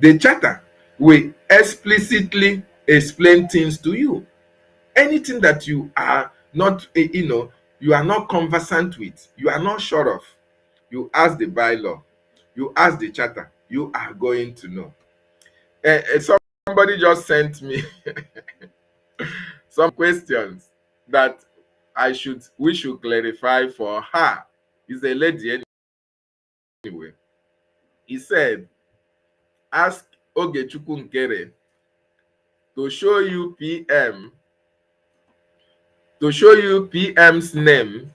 The charter will explicitly explain things to you. Anything that you are not, you are not conversant with, you are not sure of, you ask the bylaw, you ask the charter, you are going to know. Somebody just sent me some questions that we should clarify for her. It's a lady anyway. He said, ask Ogechukwu Nkere to show you PM's name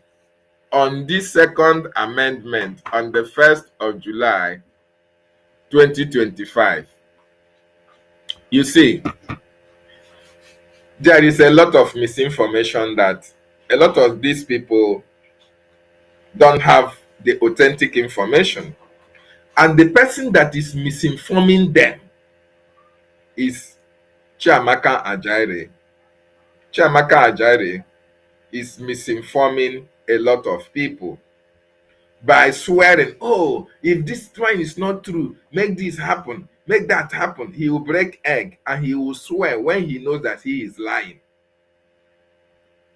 on this second amendment on the 1st of July 2025. You see, there is a lot of misinformation that a lot of these people don't have the authentic information. And the person that is misinforming them is Chiamaka Ajaire. Chiamaka Ajaire is misinforming a lot of people by swearing, oh, if this one is not true, make this happen, make that happen. He will break egg and he will swear when he knows that he is lying.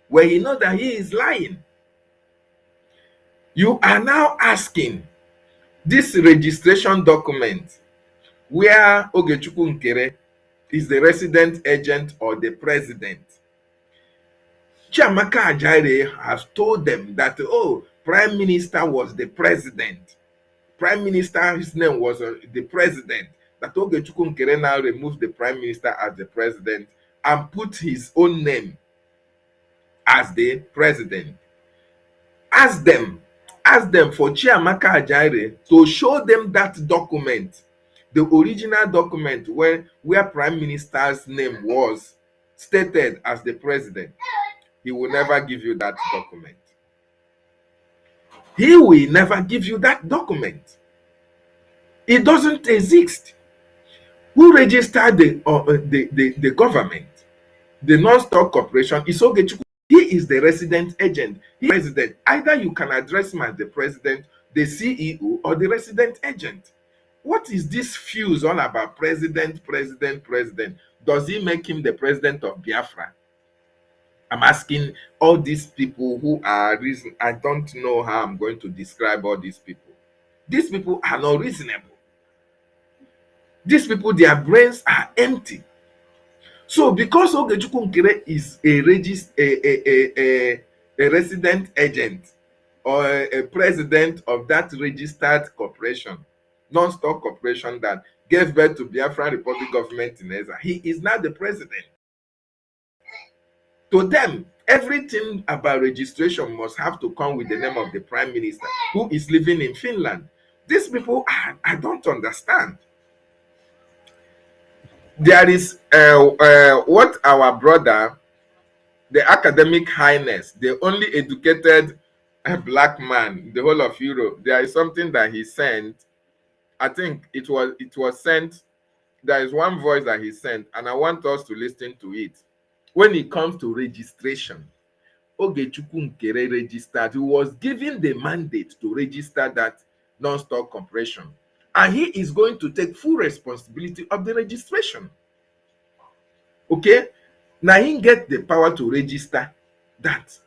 When he knows that he is lying, you are now asking this registration document where Ogechukwu Nkere is the resident agent or the president. Chiamaka Ajaire has told them that, oh, Prime Minister was the president. Prime Minister, his name was the president. That Ogechukwu Nkere now removed the Prime Minister as the president and put his own name as the president. Ask them for Chiamaka Ajaire to show them that document, the original document where Prime Minister's name was stated as the president. He will never give you that document. He will never give you that document. It doesn't exist. Who registered the government? The non-stock corporation is Ogechukwu. He is the resident agent. He is president. Either you can address him as the president, the CEO, or the resident agent. What is this fuse all about? President? Does he make him the president of Biafra? I'm asking all these people who are reason. I don't know how I'm going to describe all these people. These people are not reasonable. These people, their brains are empty. So because Ogechukwu Nkere is a resident agent or a president of that registered corporation, non-stock corporation that gave birth to Biafra Republic government in Ezra, he is now the president. To them, everything about registration must have to come with the name of the prime minister who is living in Finland. These people, I don't understand. There is what our brother, the academic highness, the only educated black man in the whole of Europe, there is something that he sent. I think it was sent. There is one voice that he sent, and I want us to listen to it. When it comes to registration, Ogechukwu Nkere registered. He was given the mandate to register that non-stock corporation, and he is going to take full responsibility of the registration. Okay, now he get the power to register that.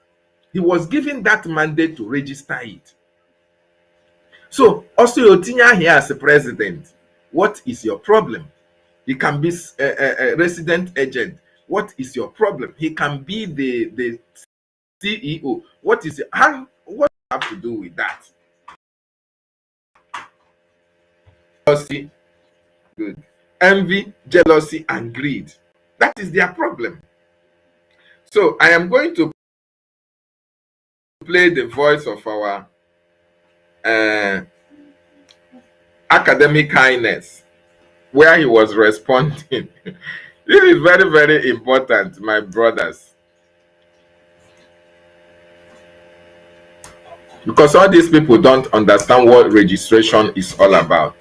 He was given that mandate to register it. So also Otinya here as a president, what is your problem? He can be a resident agent. What is your problem? He can be the CEO. What do you have to do with that? Jealousy, good. Envy, jealousy, and greed. That is their problem. So I am going to play the voice of our academic highness, where he was responding. This is very, very important, my brothers. Because all these people don't understand what registration is all about.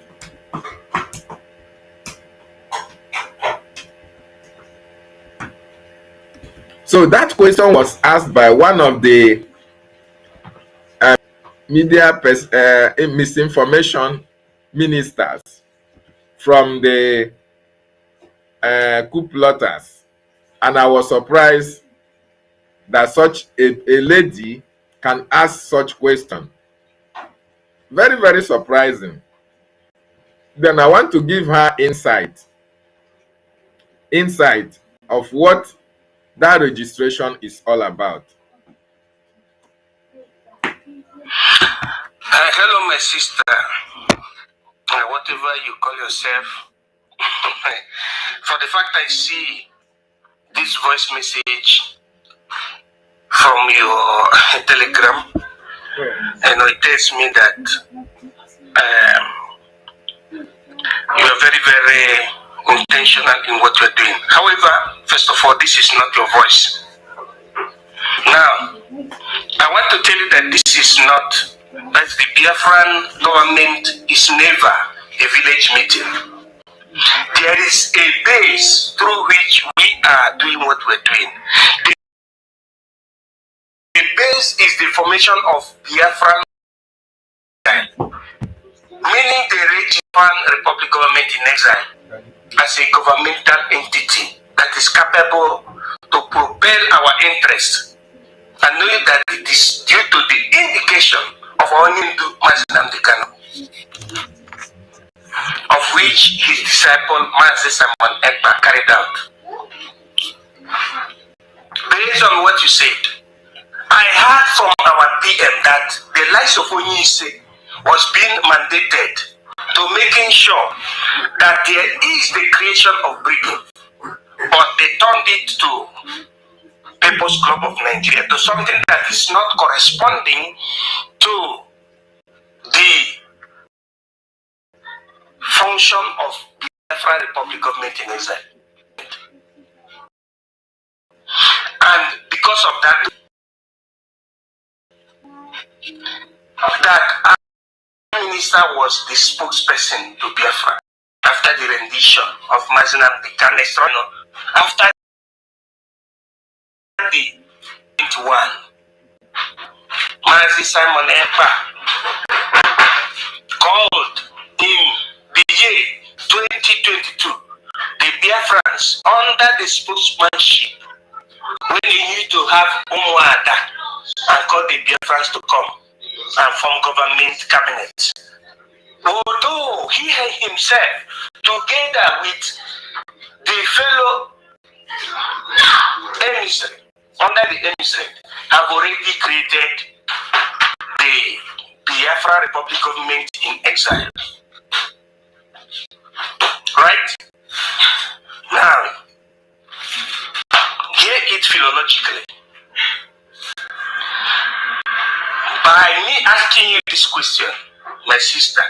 So that question was asked by one of the media misinformation ministers from the coup plotters. And I was surprised that such a lady can ask such question. Very, very surprising. Then I want to give her insight of what that registration is all about. Hello, my sister. Whatever you call yourself. For the fact I see this voice message from your Telegram, it tells me that you are very, very intentional in what you're doing. However, first of all, this is not your voice. Now, I want to tell you that this is not, that the Biafran government is never a village meeting. There is a base through which we are doing what we're doing. The base is the formation of Biafran, meaning the Regipan Republic government in exile as a governmental entity that is capable to propel our interests, and knowing that it is due to the indication of our Hindu Mazdakay, of which his disciple Mazdakay carried out. Based on what you said, I heard from our PM that the likes of Onyise was being mandated to making sure that there is the creation of Britain, but they turned it to People's Club of Nigeria, to something that is not corresponding to the function of the Biafra Republic government in Israel. And because of that, our minister was the spokesperson to Biafra after the rendition of Mazdakay, after the 21. Mazdakay called in the year 2022 the Biafrans under the spokesmanship when they need to have Umuada and call the Biafrans to come and form government cabinet. Although he himself, together with the fellow emissary, under the emissary, have already created the Biafra Republic government in exile. Right? Now, hear it philologically. By me asking you this question, my sister,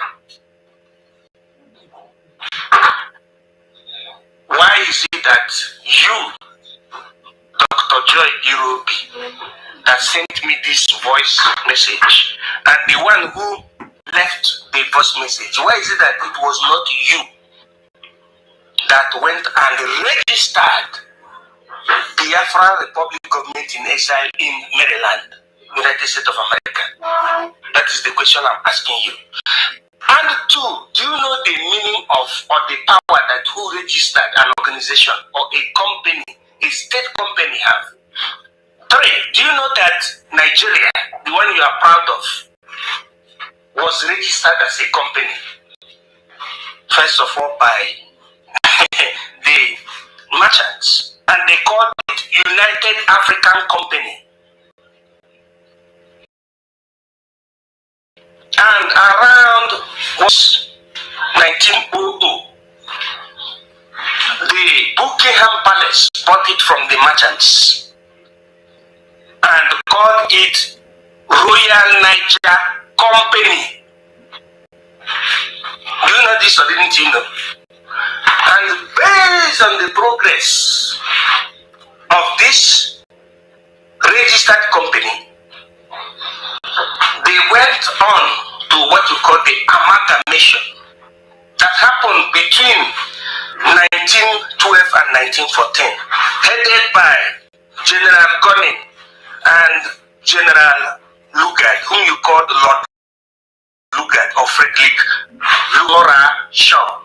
why is it that you, Dr. Joy Irobi, that sent me this voice message, and the one who left the voice message, why is it that it was not you that went and registered Biafra Republic government in exile in Maryland, United States of America? That is the question I'm asking you. And two, do you know the meaning of, or the power that who registered an organization or a company, a state company have? Three, do you know that Nigeria, the one you are proud of, was registered as a company? First of all, by the merchants, and they called it United African Company. And around was 1900, the Buckingham Palace bought it from the merchants and called it Royal Niger Company. Do you know this or didn't you know? And based on the progress of this registered company, they went on to what you call the amalgamation that happened between 1912 and 1914, headed by General Gunning and General Lugard, whom you called Lord Lugard or Frederick Laura Shaw.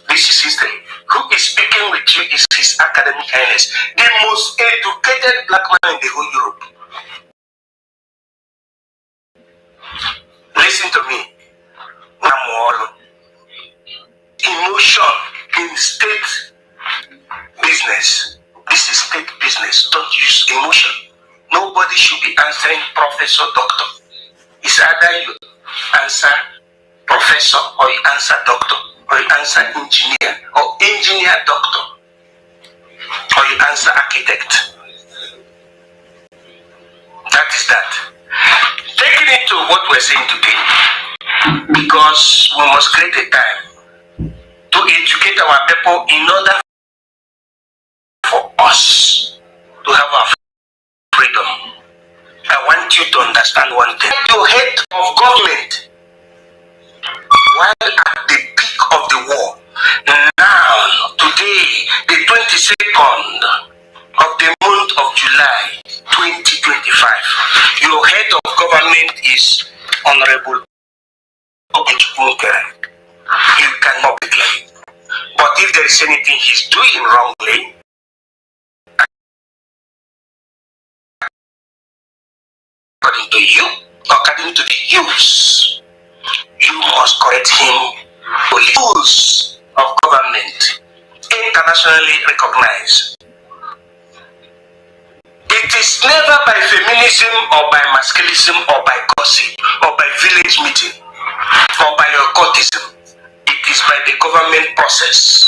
This is history. Who is speaking with you is his His Academic Highness, the most educated black man in the whole Europe. Listen to me. Emotion in state business. This is state business. Don't use emotion. Nobody should be answering professor, doctor. It's either you answer professor, or you answer doctor, or you answer engineer, or engineer doctor, or you answer architect. That is that. Taking into what we're saying today, because we must create a time to educate our people in order for us to have our freedom. I want you to understand one thing. You hate of government while at the peak of the war. Now, today, the 22nd of the month of July 2025, your head of government is Honorable Ogechukwunkere. You cannot be blamed. But if there is anything he's doing wrongly, according to you, according to the use, you must correct him for the rules of government internationally recognized. It is never by feminism or by masculinism or by gossip or by village meeting or by occultism. It is by the government process.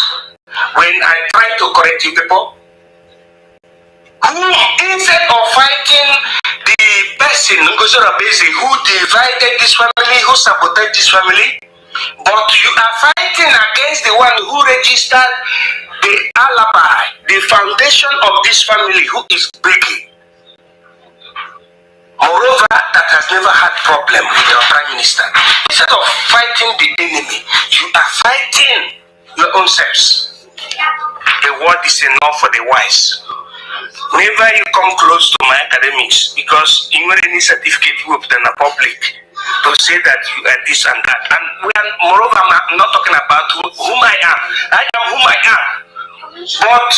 When I try to correct you people, who instead of fighting the person who divided this family, who sabotaged this family, but you are fighting against the one who registered the alibi, the foundation of this family who is breaking. Moreover, that has never had problem with your prime minister. Instead of fighting the enemy, you are fighting your own selves. The word is enough for the wise. Never you come close to my academics, because you want any certificate you put in the public to say that you are this and that. And moreover, I'm not talking about whom I am. I am whom I am. But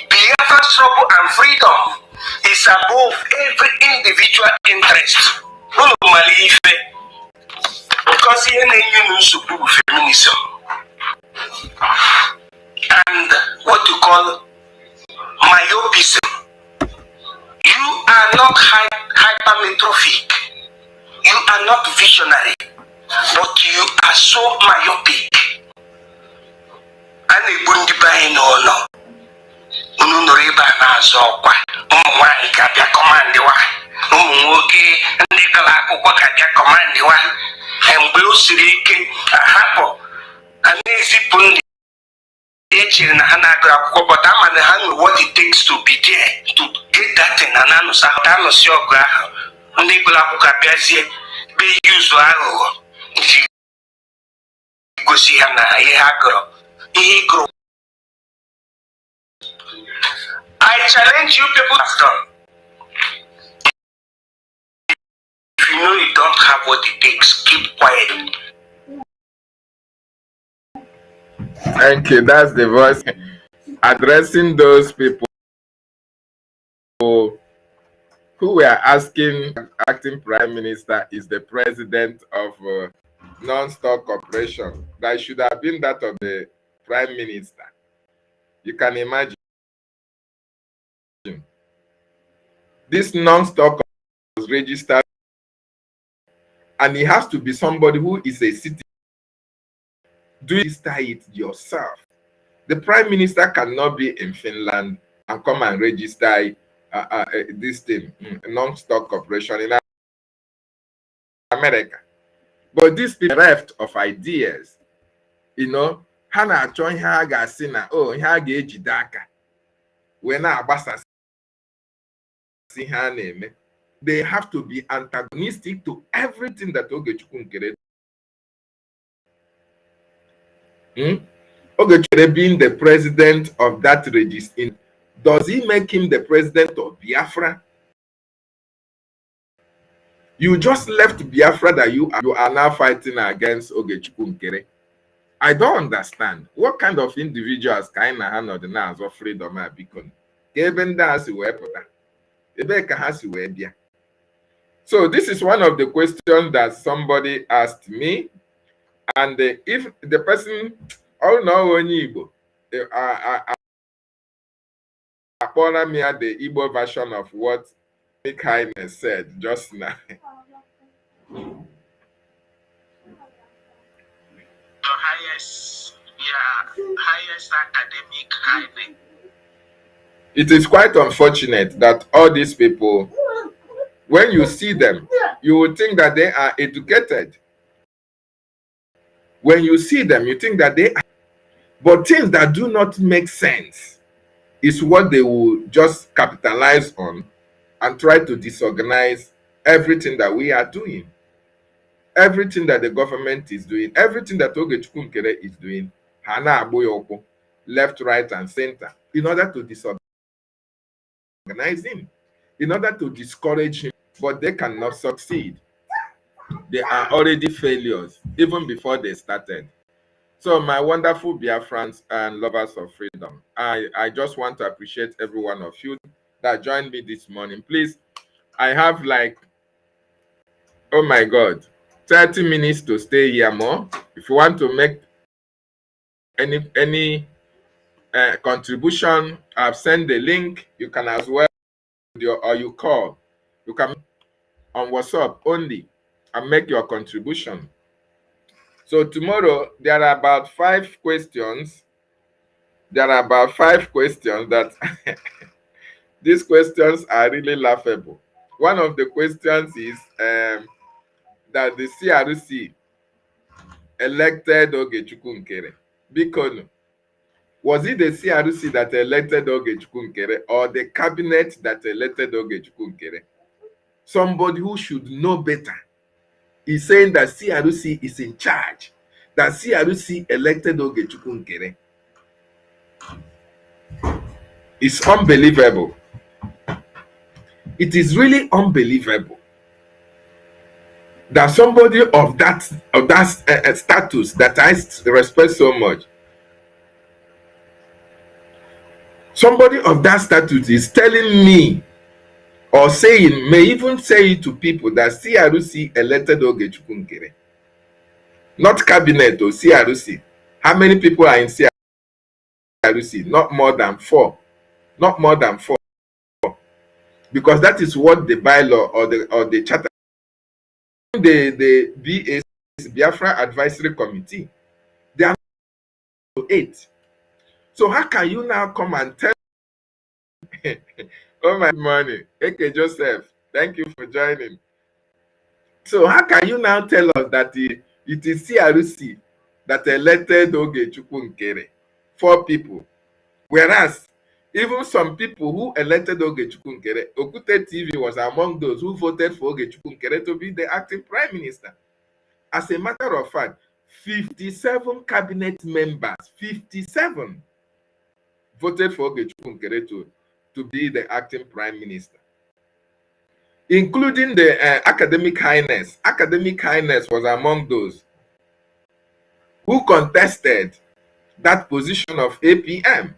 Biafra struggle and freedom is above every individual interest. Because here is feminism and what you call myopism. You are not hypermetrophic. You are not visionary, but you are so myopic. And a bundi by no. Ununoriba Nazokwa, Umwaka Commandiwa, Umuki, and Nicola Wakaja Commandiwa, and Blue Siriki, a hapo, and easy pundi. In Hanagra, but I'm the hand what it takes to be there to get that in Ananos, Atanos, your graph, Nicola Capiazi, be used to go see Hana, Ehagro. I challenge you people after. If you know you don't have what it takes, keep quiet. Thank you. That's the voice addressing those people who were asking. Acting Prime Minister is the president of non-stock corporation. That should have been that of the Prime Minister. You can imagine. This non-stock was registered, and it has to be somebody who is a citizen. Do you register it yourself? The Prime Minister cannot be in Finland and come and register this thing, non-stock corporation in America. But these people bereft of ideas, Hana join Haga Sina, oh, Haga Ejidaka. When I basa see her name, they have to be antagonistic to everything that Ogechukwunkere. Ogechukwunkere being the president of that register, does he make him the president of Biafra? You just left Biafra that you are now fighting against Ogechukwunkere. I don't understand. What kind of individuals kind of hand the names of freedom are become? So this is one of the questions that somebody asked me, and if the person, oh no, I me at the Igbo version of what Nick Highness said just now. Your highest academic highness. It is quite unfortunate that all these people, when you see them, you would think that they are educated. When you see them, you think that they are, but things that do not make sense is what they will just capitalize on and try to disorganize everything that we are doing. Everything that the government is doing, everything that Ogechukwu Nkere is doing, Hana Aboyoko, left, right, and center, in order to disorganize him, in order to discourage him, but they cannot succeed. They are already failures, even before they started. So my wonderful Biafrans and lovers of freedom, I just want to appreciate every one of you that joined me this morning. Please, I have like, oh my God, 30 minutes to stay here more. If you want to make any contribution, I've sent the link. You can as well, or you call. You can on WhatsApp only and make your contribution. So tomorrow, there are about 5 questions. There are about 5 questions that these questions are really laughable. One of the questions is that the CRC elected Ogechukwu Nkere. Because was it the CRC that elected Ogechukwu Nkere or the cabinet that elected Ogechukwu Nkere? Somebody who should know better is saying that CRC is in charge, that CRC elected Ogechukwu Nkere. It's unbelievable. It is really unbelievable that somebody of that status that I respect so much, somebody of that status is telling me or saying, may even say it to people, that CRC elected Ogechukwu Nkere. Not cabinet or CRC. How many people are in CRC? Not more than 4. Not more than 4. Because that is what the bylaw or the charter. The BIAFRA Advisory Committee, they are 8. So how can you now come and tell oh my money, AK Joseph, thank you for joining. So how can you now tell us that it is CRC that elected Ogechukwu Nkere? 4 people. Whereas even some people who elected Ogechukwu Nkere, Okute TV was among those who voted for Ogechukwu Nkere to be the acting prime minister. As a matter of fact, 57 cabinet members, 57, voted for Ogechukwu Nkere to be the acting prime minister, including the academic highness. Academic highness was among those who contested that position of APM.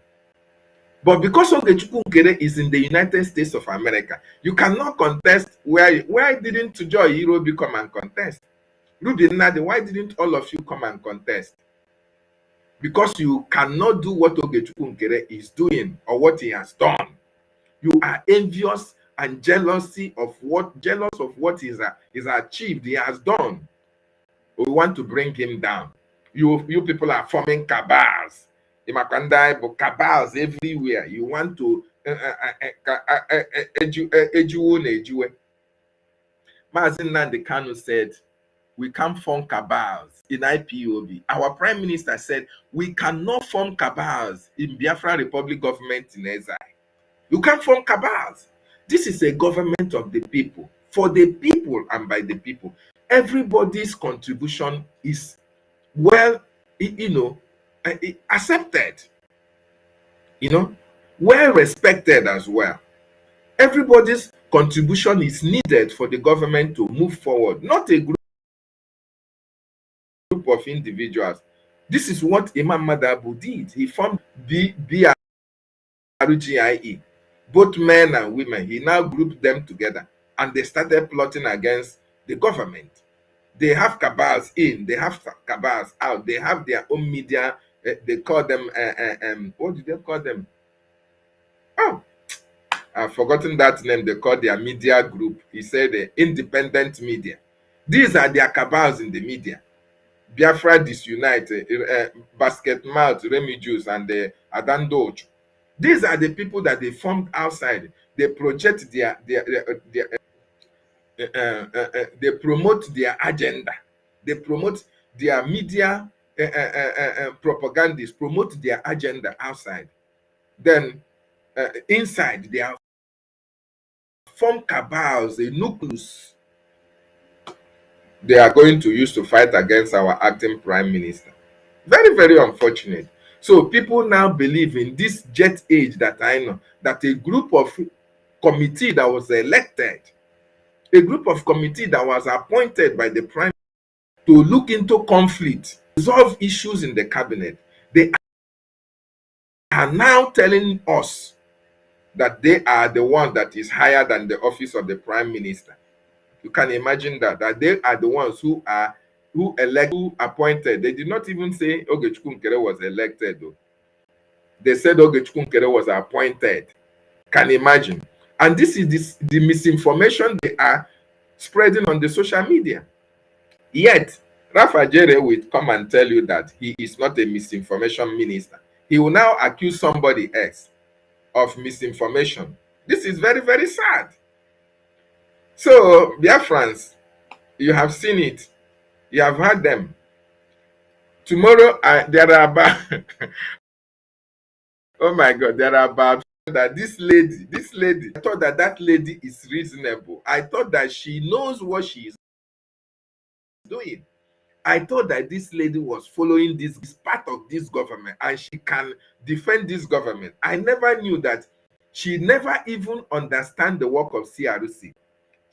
But because Ogechukwu Nkere is in the United States of America, you cannot contest. Why didn't Joy Irobi come and contest? Ruby Nnadi, why didn't all of you come and contest? Because you cannot do what Ogechukwu Nkere is doing or what he has done. You are envious and jealous of what he's achieved, he has done. We want to bring him down. You people are forming cabals. Cabals everywhere. You want to Mazi Nnamdi Kanu said, we can't form cabals in IPOB. Our prime minister said, we cannot form cabals in Biafra Republic government in exile. You can't form cabals. This is a government of the people, for the people and by the people. Everybody's contribution is well, accepted, well respected as well. Everybody's contribution is needed for the government to move forward, not a group of individuals. This is what Imam Madabu did. He formed BRGIE, both men and women. He now grouped them together and they started plotting against the government. They have cabals in, they have cabals out, they have their own media. They call them, what do they call them? Oh, I've forgotten that name. They call their media group. He said independent media. These are their cabals in the media. Biafra Disunite, Basket Mouth, Remy Juice, and Adandoch. These are the people that they formed outside. They project they promote their agenda. They promote their media propagandists, promote their agenda outside. Then inside, they are form cabals, a nucleus they are going to use to fight against our acting prime minister. Very, very unfortunate. So people now believe in this jet age that I know, that a group of committee that was elected, a group of committee that was appointed by the prime to look into conflict, resolve issues in the cabinet, they are now telling us that they are the one that is higher than the office of the prime minister. You can imagine that they are the ones who appointed. They did not even say Ogechukwu Nkere was elected though. They said Ogechukwu Nkere was appointed. Can imagine. And this is the misinformation they are spreading on the social media. Yet Rafa Jere will come and tell you that he is not a misinformation minister. He will now accuse somebody else of misinformation. This is very, very sad. So, Biafrans, you have seen it. You have heard them. Tomorrow, there are about, oh my God, there are about that this lady, I thought that lady is reasonable. I thought that she knows what she is doing. I thought that this lady was following this part of this government and she can defend this government. I never knew that she never even understand the work of CRC.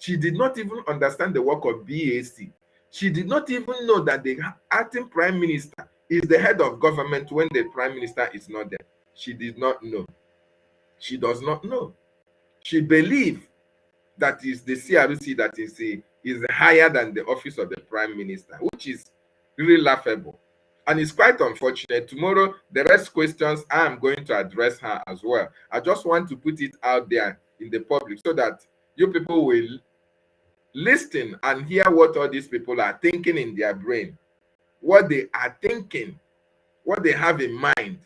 She did not even understand the work of BAC. She did not even know that the acting prime minister is the head of government when the prime minister is not there. She did not know. She does not know. She believes that is the CRC that is higher than the office of the prime minister, which is really laughable. And it's quite unfortunate. Tomorrow, the rest questions, I am going to address her as well. I just want to put it out there in the public so that you people will listen and hear what all these people are thinking in their brain, what they are thinking, what they have in mind.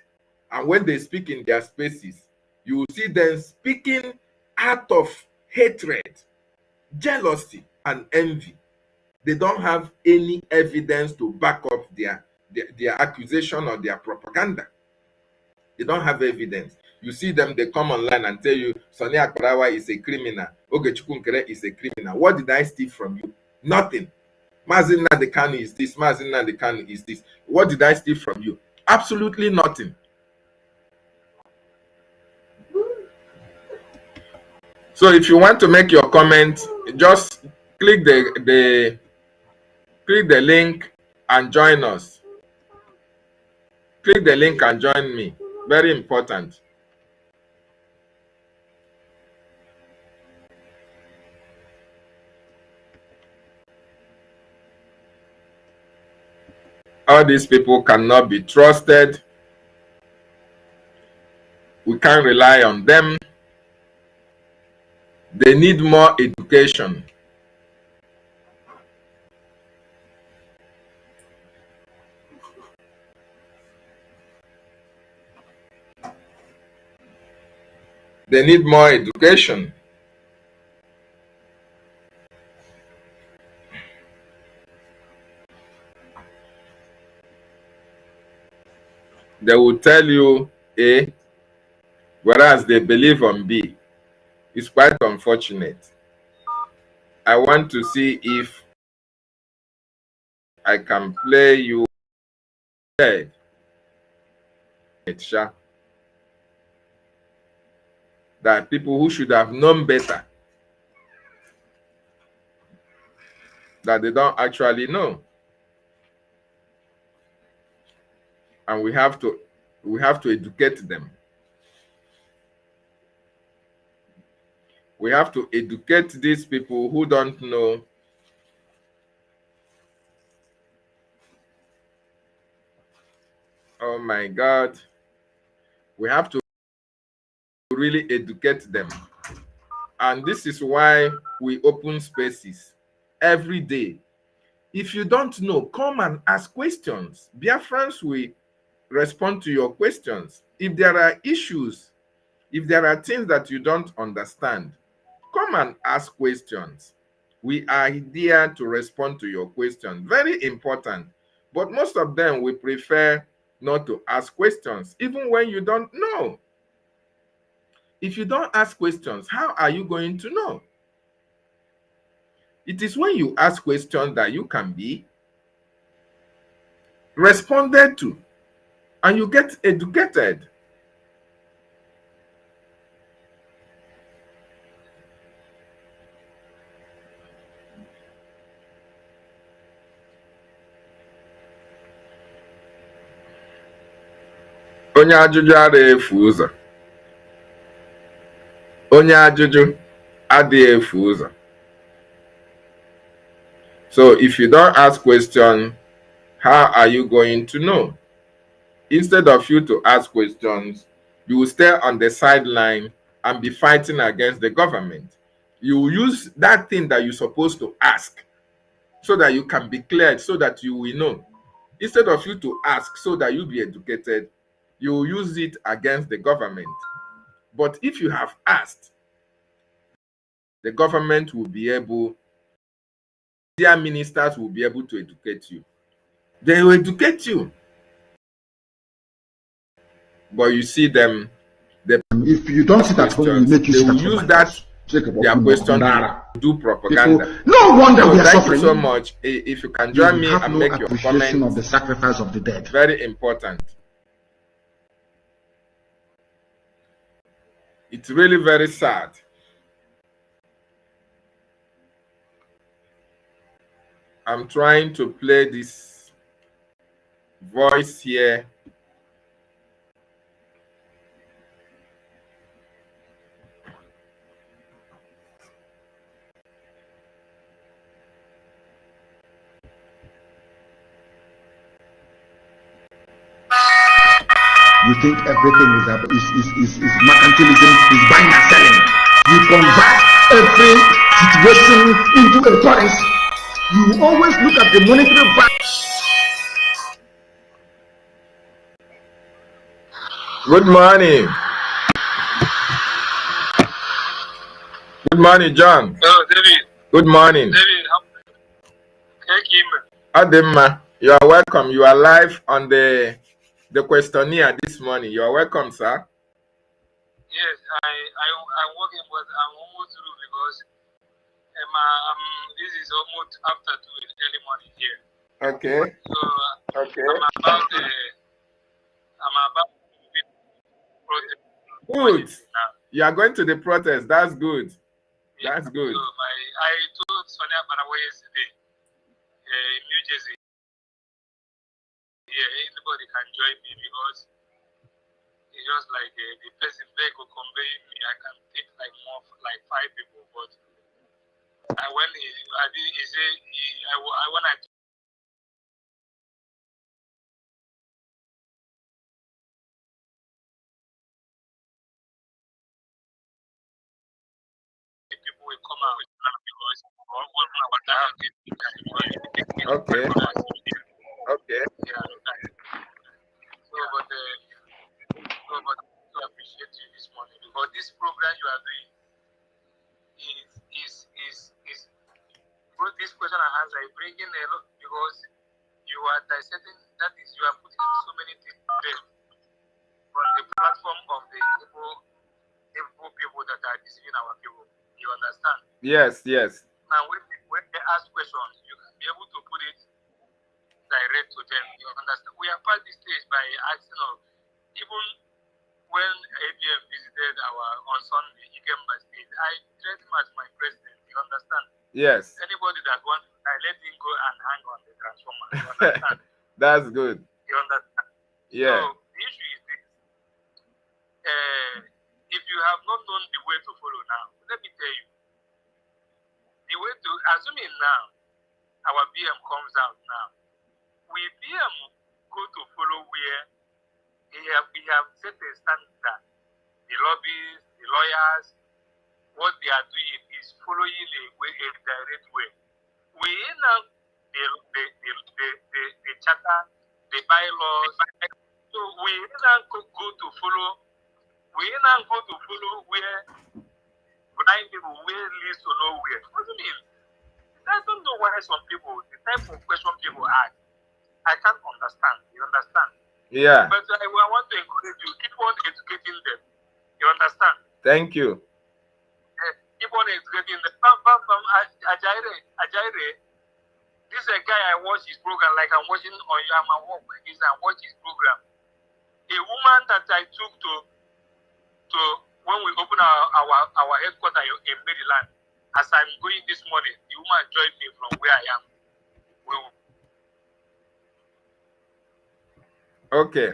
And when they speak in their spaces, you will see them speaking out of hatred, jealousy, and envy. They don't have any evidence to back up their accusation or their propaganda. They don't have evidence. You see them, they come online and tell you, Sonny Akbarawa is a criminal. Ogechukwu Nkere is a criminal. What did I steal from you? Nothing. Mazi Nnamdi Kanu is this. Mazi Nnamdi Kanu is this. What did I steal from you? Absolutely nothing. So if you want to make your comment, just click the link and join us. Click the link and join me. Very important. All these people cannot be trusted. We can't rely on them. They need more education. They need more education. They will tell you A, whereas they believe on B. It's quite unfortunate. I want to see if I can play you that people who should have known better, that they don't actually know. and we have to educate them. We have to educate these people who don't know. Oh my God. We have to really educate them. And this is why we open spaces every day. If you don't know, come and ask questions. Biafrans will respond to your questions. If there are issues, if there are things that you don't understand, come and ask questions. We are here to respond to your questions. Very important. But most of them, we prefer not to ask questions, even when you don't know. If you don't ask questions, how are you going to know? It is when you ask questions that you can be responded to and you get educated. Onye ajụjụ adịghị efu ụzọ. Onye ajụjụ adịghị efu ụzọ. So if you don't ask questions, how are you going to know? Instead of you to ask questions, you will stay on the sideline and be fighting against the government. You will use that thing that you're supposed to ask so that you can be cleared, so that you will know. Instead of you to ask so that you be educated, you will use it against the government. But if you have asked, the government will be able, their ministers will be able to educate you. They will educate you. But you see them, if you don't sit at home, we make you they sit will at home. use that their question to do propaganda. People, no wonder we are thank suffering. You so much. If you can join me and make your comment of the sacrifice of the dead. Very important. It's really very sad. I'm trying to play this voice here. You think everything is mercantilism, is buying and selling. You convert every situation into a currency. You always look at the monetary value. Good morning. Good morning, John. Hello, David. Good morning. David, thank you. Ademma, you are welcome. You are live on the questionnaire this morning. You are welcome, sir. Yes, I'm working, but I'm almost through because this is almost after 2 in early morning here. Okay. So I'm about to be protest. Good. You are going to the protest. That's good. Yeah. That's good. So I told Sonia Banawa yesterday in New Jersey. Yeah, anybody can join me because it's just like the person there could convey me. I can take like more like 5 people, but when he said when I people will come out because all okay. Okay. Yeah. So, but to appreciate you this morning because this program you are doing is this question and answer is bringing a lot because you are dissecting. That is, you are putting so many things there on the platform of the evil people that are deceiving our people. You understand? Yes, yes. Now, when they ask questions, you can be able to put it direct to them. You understand? We are past this stage by asking of even when ABM visited on Sunday, he came by stage. I treat him as my president. You understand? Yes. Anybody that wants, I let him go and hang on the transformer. You understand? That's good. You understand? Yeah. So the issue is this. If you have not known the way to follow now, let me tell you. The way to, assuming now, our BM comes out now, we BM go to follow where we have set a standard. The lobbyists, the lawyers, what they are doing is following a direct way. We now the charter, the bylaws. So we now go to follow. We now go to follow where blind people where leads to nowhere. What do you mean? I don't know why some people, the type of question people ask, I can't understand. You understand? Yeah. But I want to encourage you, keep on educating them. You understand? Thank you. Keep on educating them. Ajaire, this is a guy I watch his program like I'm watching on Yama Walk. I watch his program. A woman that I took to when we open our headquarters in Maryland, as I'm going this morning, the woman joined me from where I am. Okay.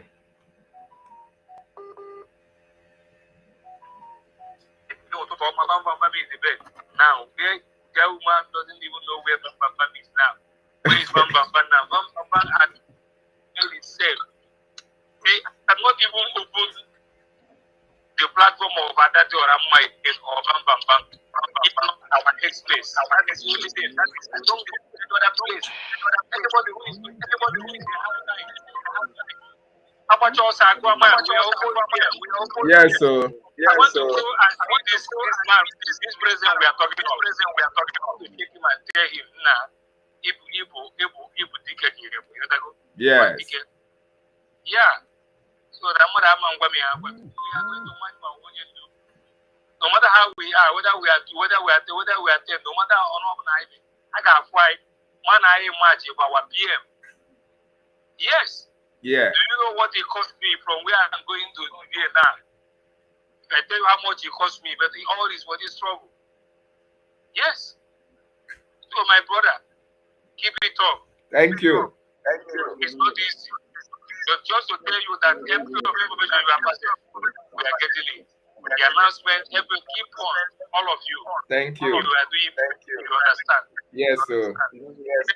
Now, that woman doesn't even know where Bamba is now. Where is Bamba now? Bamba had itself. I'm not even open the platform of Adati or Amma or Bamba. It's not our space. That is really it. I don't go to another place. Anybody who is yes, so I want to go and see this man, this president we are talking about. To take him and tell him now, yes. Yeah. So that mother man we are going to match my own. No matter how we are, whether we are 10, no matter or not, I got fight. Man, I match our PM. Yes. Yeah. Do you know what it cost me from where I'm going to today now? I tell you how much it cost me, but all is for this trouble. Yes. So my brother, keep it up. Thank you. Thank you. It's not easy. But just to tell you that every information you have passed, we are getting it. The announcement, keep on, all of you. Thank you. You are doing. Thank you. You understand? Yes, sir. Yes.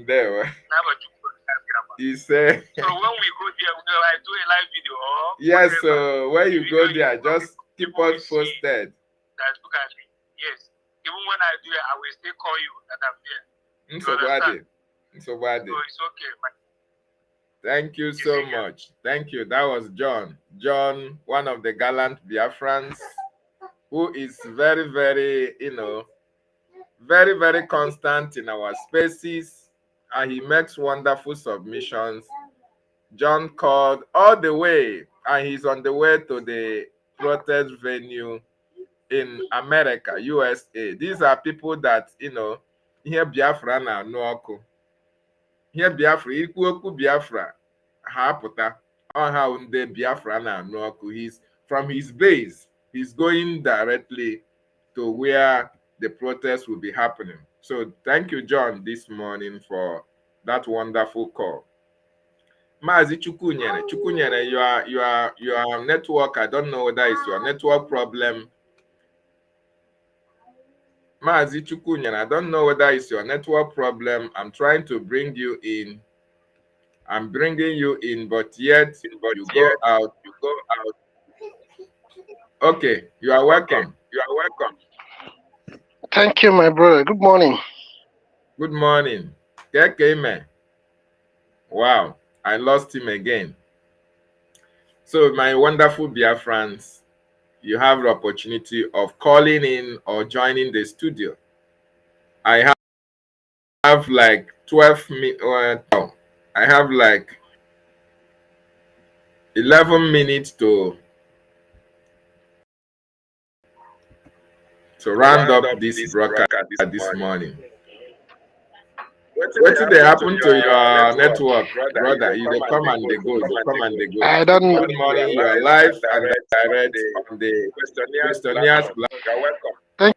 There. You say. So when we go there, I do a live video. Yes, sir. When you go there, just keep us posted. That look at me. Yes. Even when I do it, I will still call you that I'm there. So bad. So it's okay. Thank you so much. Thank you. That was John. John, one of the gallant Biafrans, who is very, very, very, very constant in our spaces, and he makes wonderful submissions. John called all the way, and he's on the way to the protest venue in America, USA. These are people that, here Biafra na Nuoku. Here Biafra, Ikwu Biafra, Haputa, on how the Biafra na Nuoku. He's from his base. He's going directly to where the protest will be happening. So thank you, John, this morning for that wonderful call. Mazi Chukunyere, your network, I don't know whether it's your network problem. Mazi Chukunyere, I don't know whether it's your network problem. I'm trying to bring you in. I'm bringing you in, but yet you go out. Okay, you are welcome. You are welcome. Thank you, my brother. Good morning. Good morning. Kekeme. Wow, I lost him again. So, my wonderful Biafrans, you have the opportunity of calling in or joining the studio. I have like 12 minutes. I have like 11 minutes to round up this broadcast this morning. What did they happen to your network, brother? You go come and they go. I don't know. Good morning. You are live and direct on the Questionnaires. Thank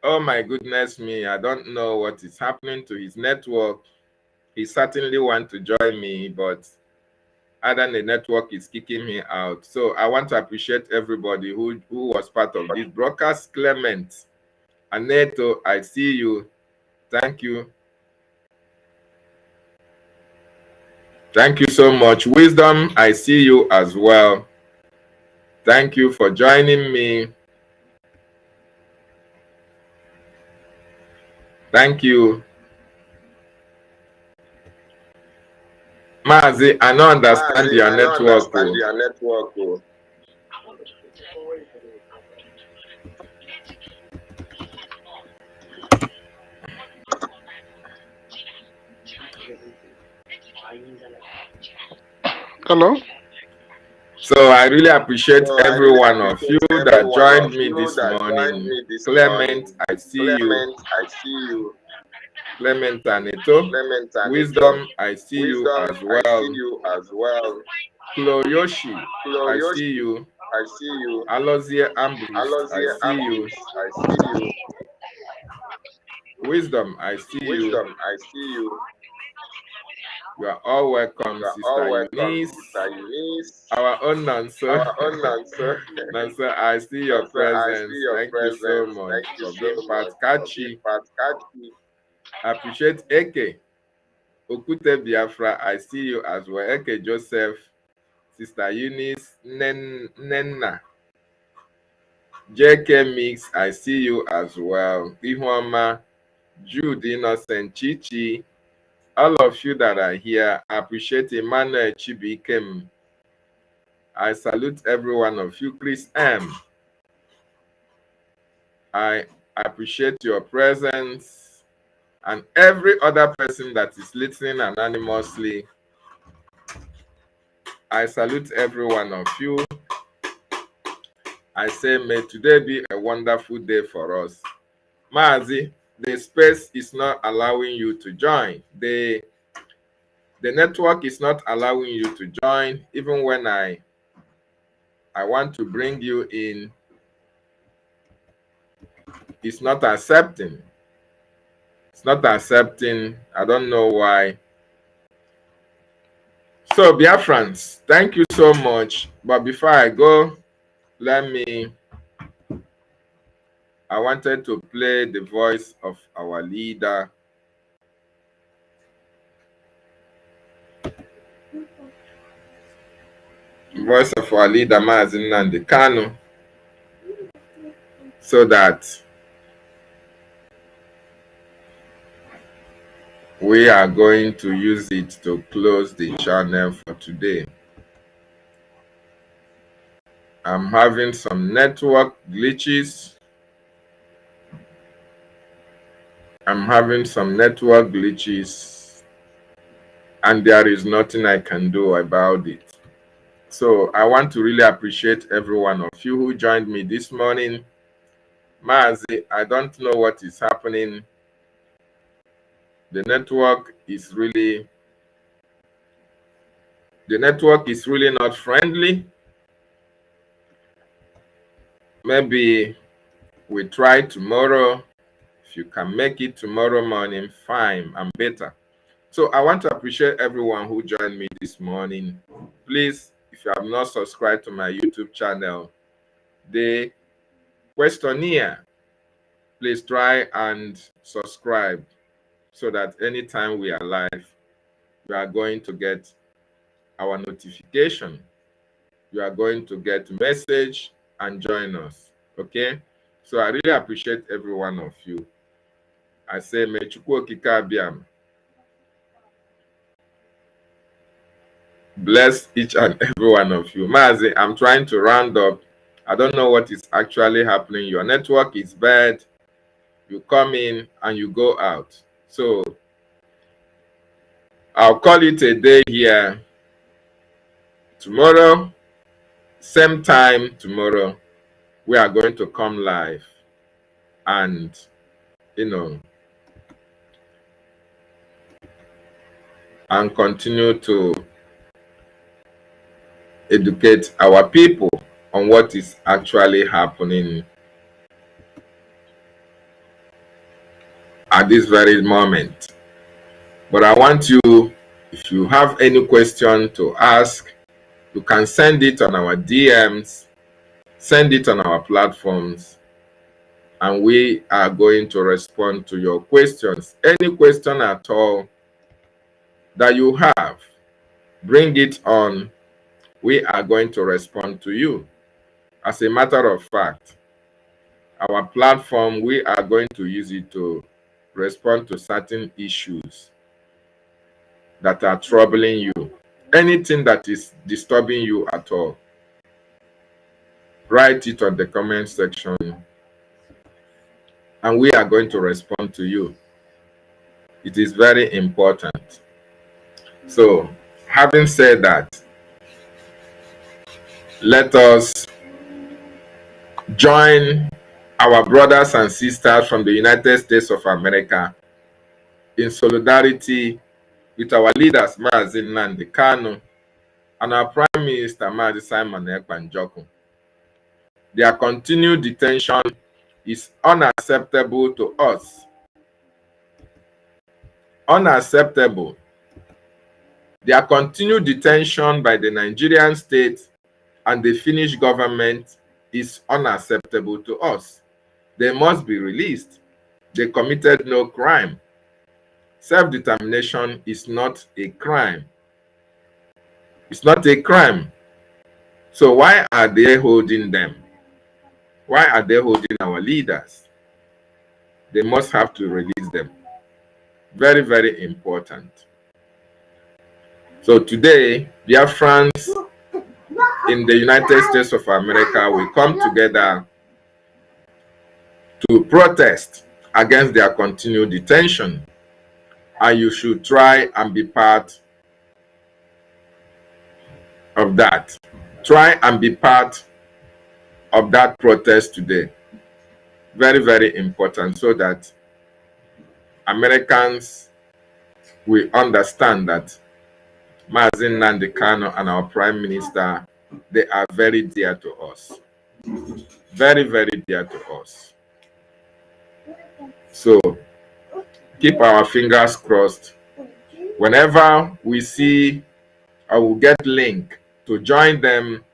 Oh my goodness me, I don't know what is happening to his network. He certainly wants to join me, but either the network is kicking me out. So I want to appreciate everybody who was part of this broadcast. Clement, Aneto, I see you. Thank you. Thank you so much. Wisdom, I see you as well. Thank you for joining me. Thank you. Mazi, I don't understand your network. Hello? So I really appreciate every one of you that joined me this morning. Clement, I see you. Clement Aneto. Wisdom, I see you as well. Kloyoshi, I see you. Alozie Ambrose, I see you. Wisdom, I see you. You are all welcome, Sister Eunice. Our own Nanso. Nanso, I see your presence. Thank you so much for being part. Kachi, I appreciate Eke. Okute Biafra, I see you as well. Eke Joseph, Sister Eunice, Nenna. JK Mix, I see you as well. Ihuama, Jude Innocent, Chichi, all of you that are here, I appreciate Emmanuel Chibikem. I salute every one of you. Chris M. I appreciate your presence, and every other person that is listening anonymously. I salute every one of you. I say, may today be a wonderful day for us. Mazi, the space is not allowing you to join. The network is not allowing you to join. Even when I want to bring you in, it's not accepting. It's not accepting. I don't know why. So, Biafrans, thank you so much. But before I go, I wanted to play the voice of our leader. Voice of our leader, Mazi Nnamdi Kanu, so that we are going to use it to close the channel for today. I'm having some network glitches. And there is nothing I can do about it. So I want to really appreciate every one of you who joined me this morning. Mazi, I don't know what is happening. The network is really not friendly. Maybe we try tomorrow. If you can make it tomorrow morning, fine, I'm better. So I want to appreciate everyone who joined me this morning. Please, if you have not subscribed to my YouTube channel, the questionnaire, please try and subscribe so that anytime we are live, you are going to get our notification. You are going to get message and join us. Okay? So I really appreciate every one of you. I say, may Chukwu Okike Abiam bless each and every one of you. Mazi, I'm trying to round up. I don't know what is actually happening. Your network is bad. You come in and you go out. So I'll call it a day here. Tomorrow, same time tomorrow, we are going to come live and, and continue to educate our people on what is actually happening at this very moment. But I want you, if you have any question to ask, you can send it on our DMs, send it on our platforms, and we are going to respond to your questions. Any question at all that you have, bring it on. We are going to respond to you. As a matter of fact, our platform, we are going to use it to respond to certain issues that are troubling you. Anything that is disturbing you at all, write it on the comment section and we are going to respond to you. It is very important. So, having said that, let us join our brothers and sisters from the United States of America in solidarity with our leaders, Mazdakay, and our Prime Minister, Mazdakay. Their continued detention is unacceptable to us. Unacceptable. Their continued detention by the Nigerian state and the Finnish government is unacceptable to us. They must be released. They committed no crime. Self-determination is not a crime. It's not a crime. So why are they holding them? Why are they holding our leaders? They must have to release them. Very, very important. So today, Biafrans in the United States of America will come together to protest against their continued detention. And you should try and be part of that. Try and be part of that protest today. Very, very important, so that Americans will understand that Mazdakay and our Prime Minister, they are very dear to us. Very, very dear to us. So keep our fingers crossed. Whenever we see or will get link to join them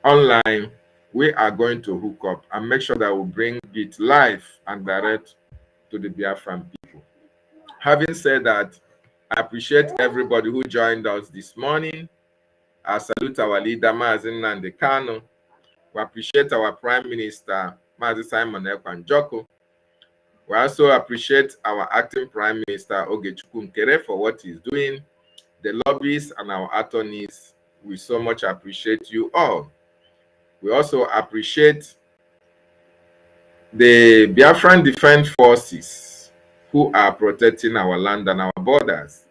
online, we are going to hook up and make sure that we bring it live and direct to the Biafran people. Having said that, I appreciate everybody who joined us this morning. I salute our leader, Mazdakay. We appreciate our Prime Minister, Mazdakay. We also appreciate our acting Prime Minister, Ogechukwu, for what he's doing. The lobbyists and our attorneys, we so much appreciate you all. We also appreciate the Biafran Defense Forces who are protecting our land and our borders.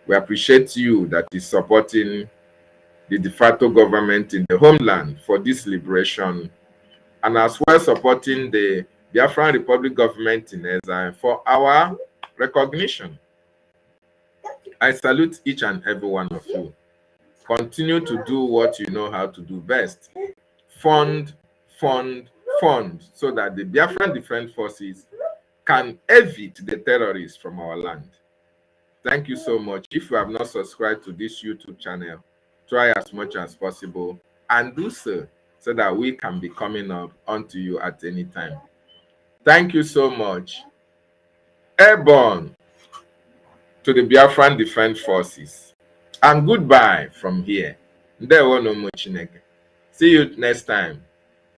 We appreciate you that is supporting the de facto government in the homeland for this liberation, and as well supporting the Biafran Republic government in exile for our recognition. I salute each and every one of you. Continue to do what you know how to do best. Fund, fund, fund, so that the Biafran Defense Forces can evict the terrorists from our land. Thank you so much. If you have not subscribed to this YouTube channel, try as much as possible and do so that we can be coming up onto you at any time. Thank you so much. Airborne to the Biafran Defense Forces. And goodbye from here. See you next time.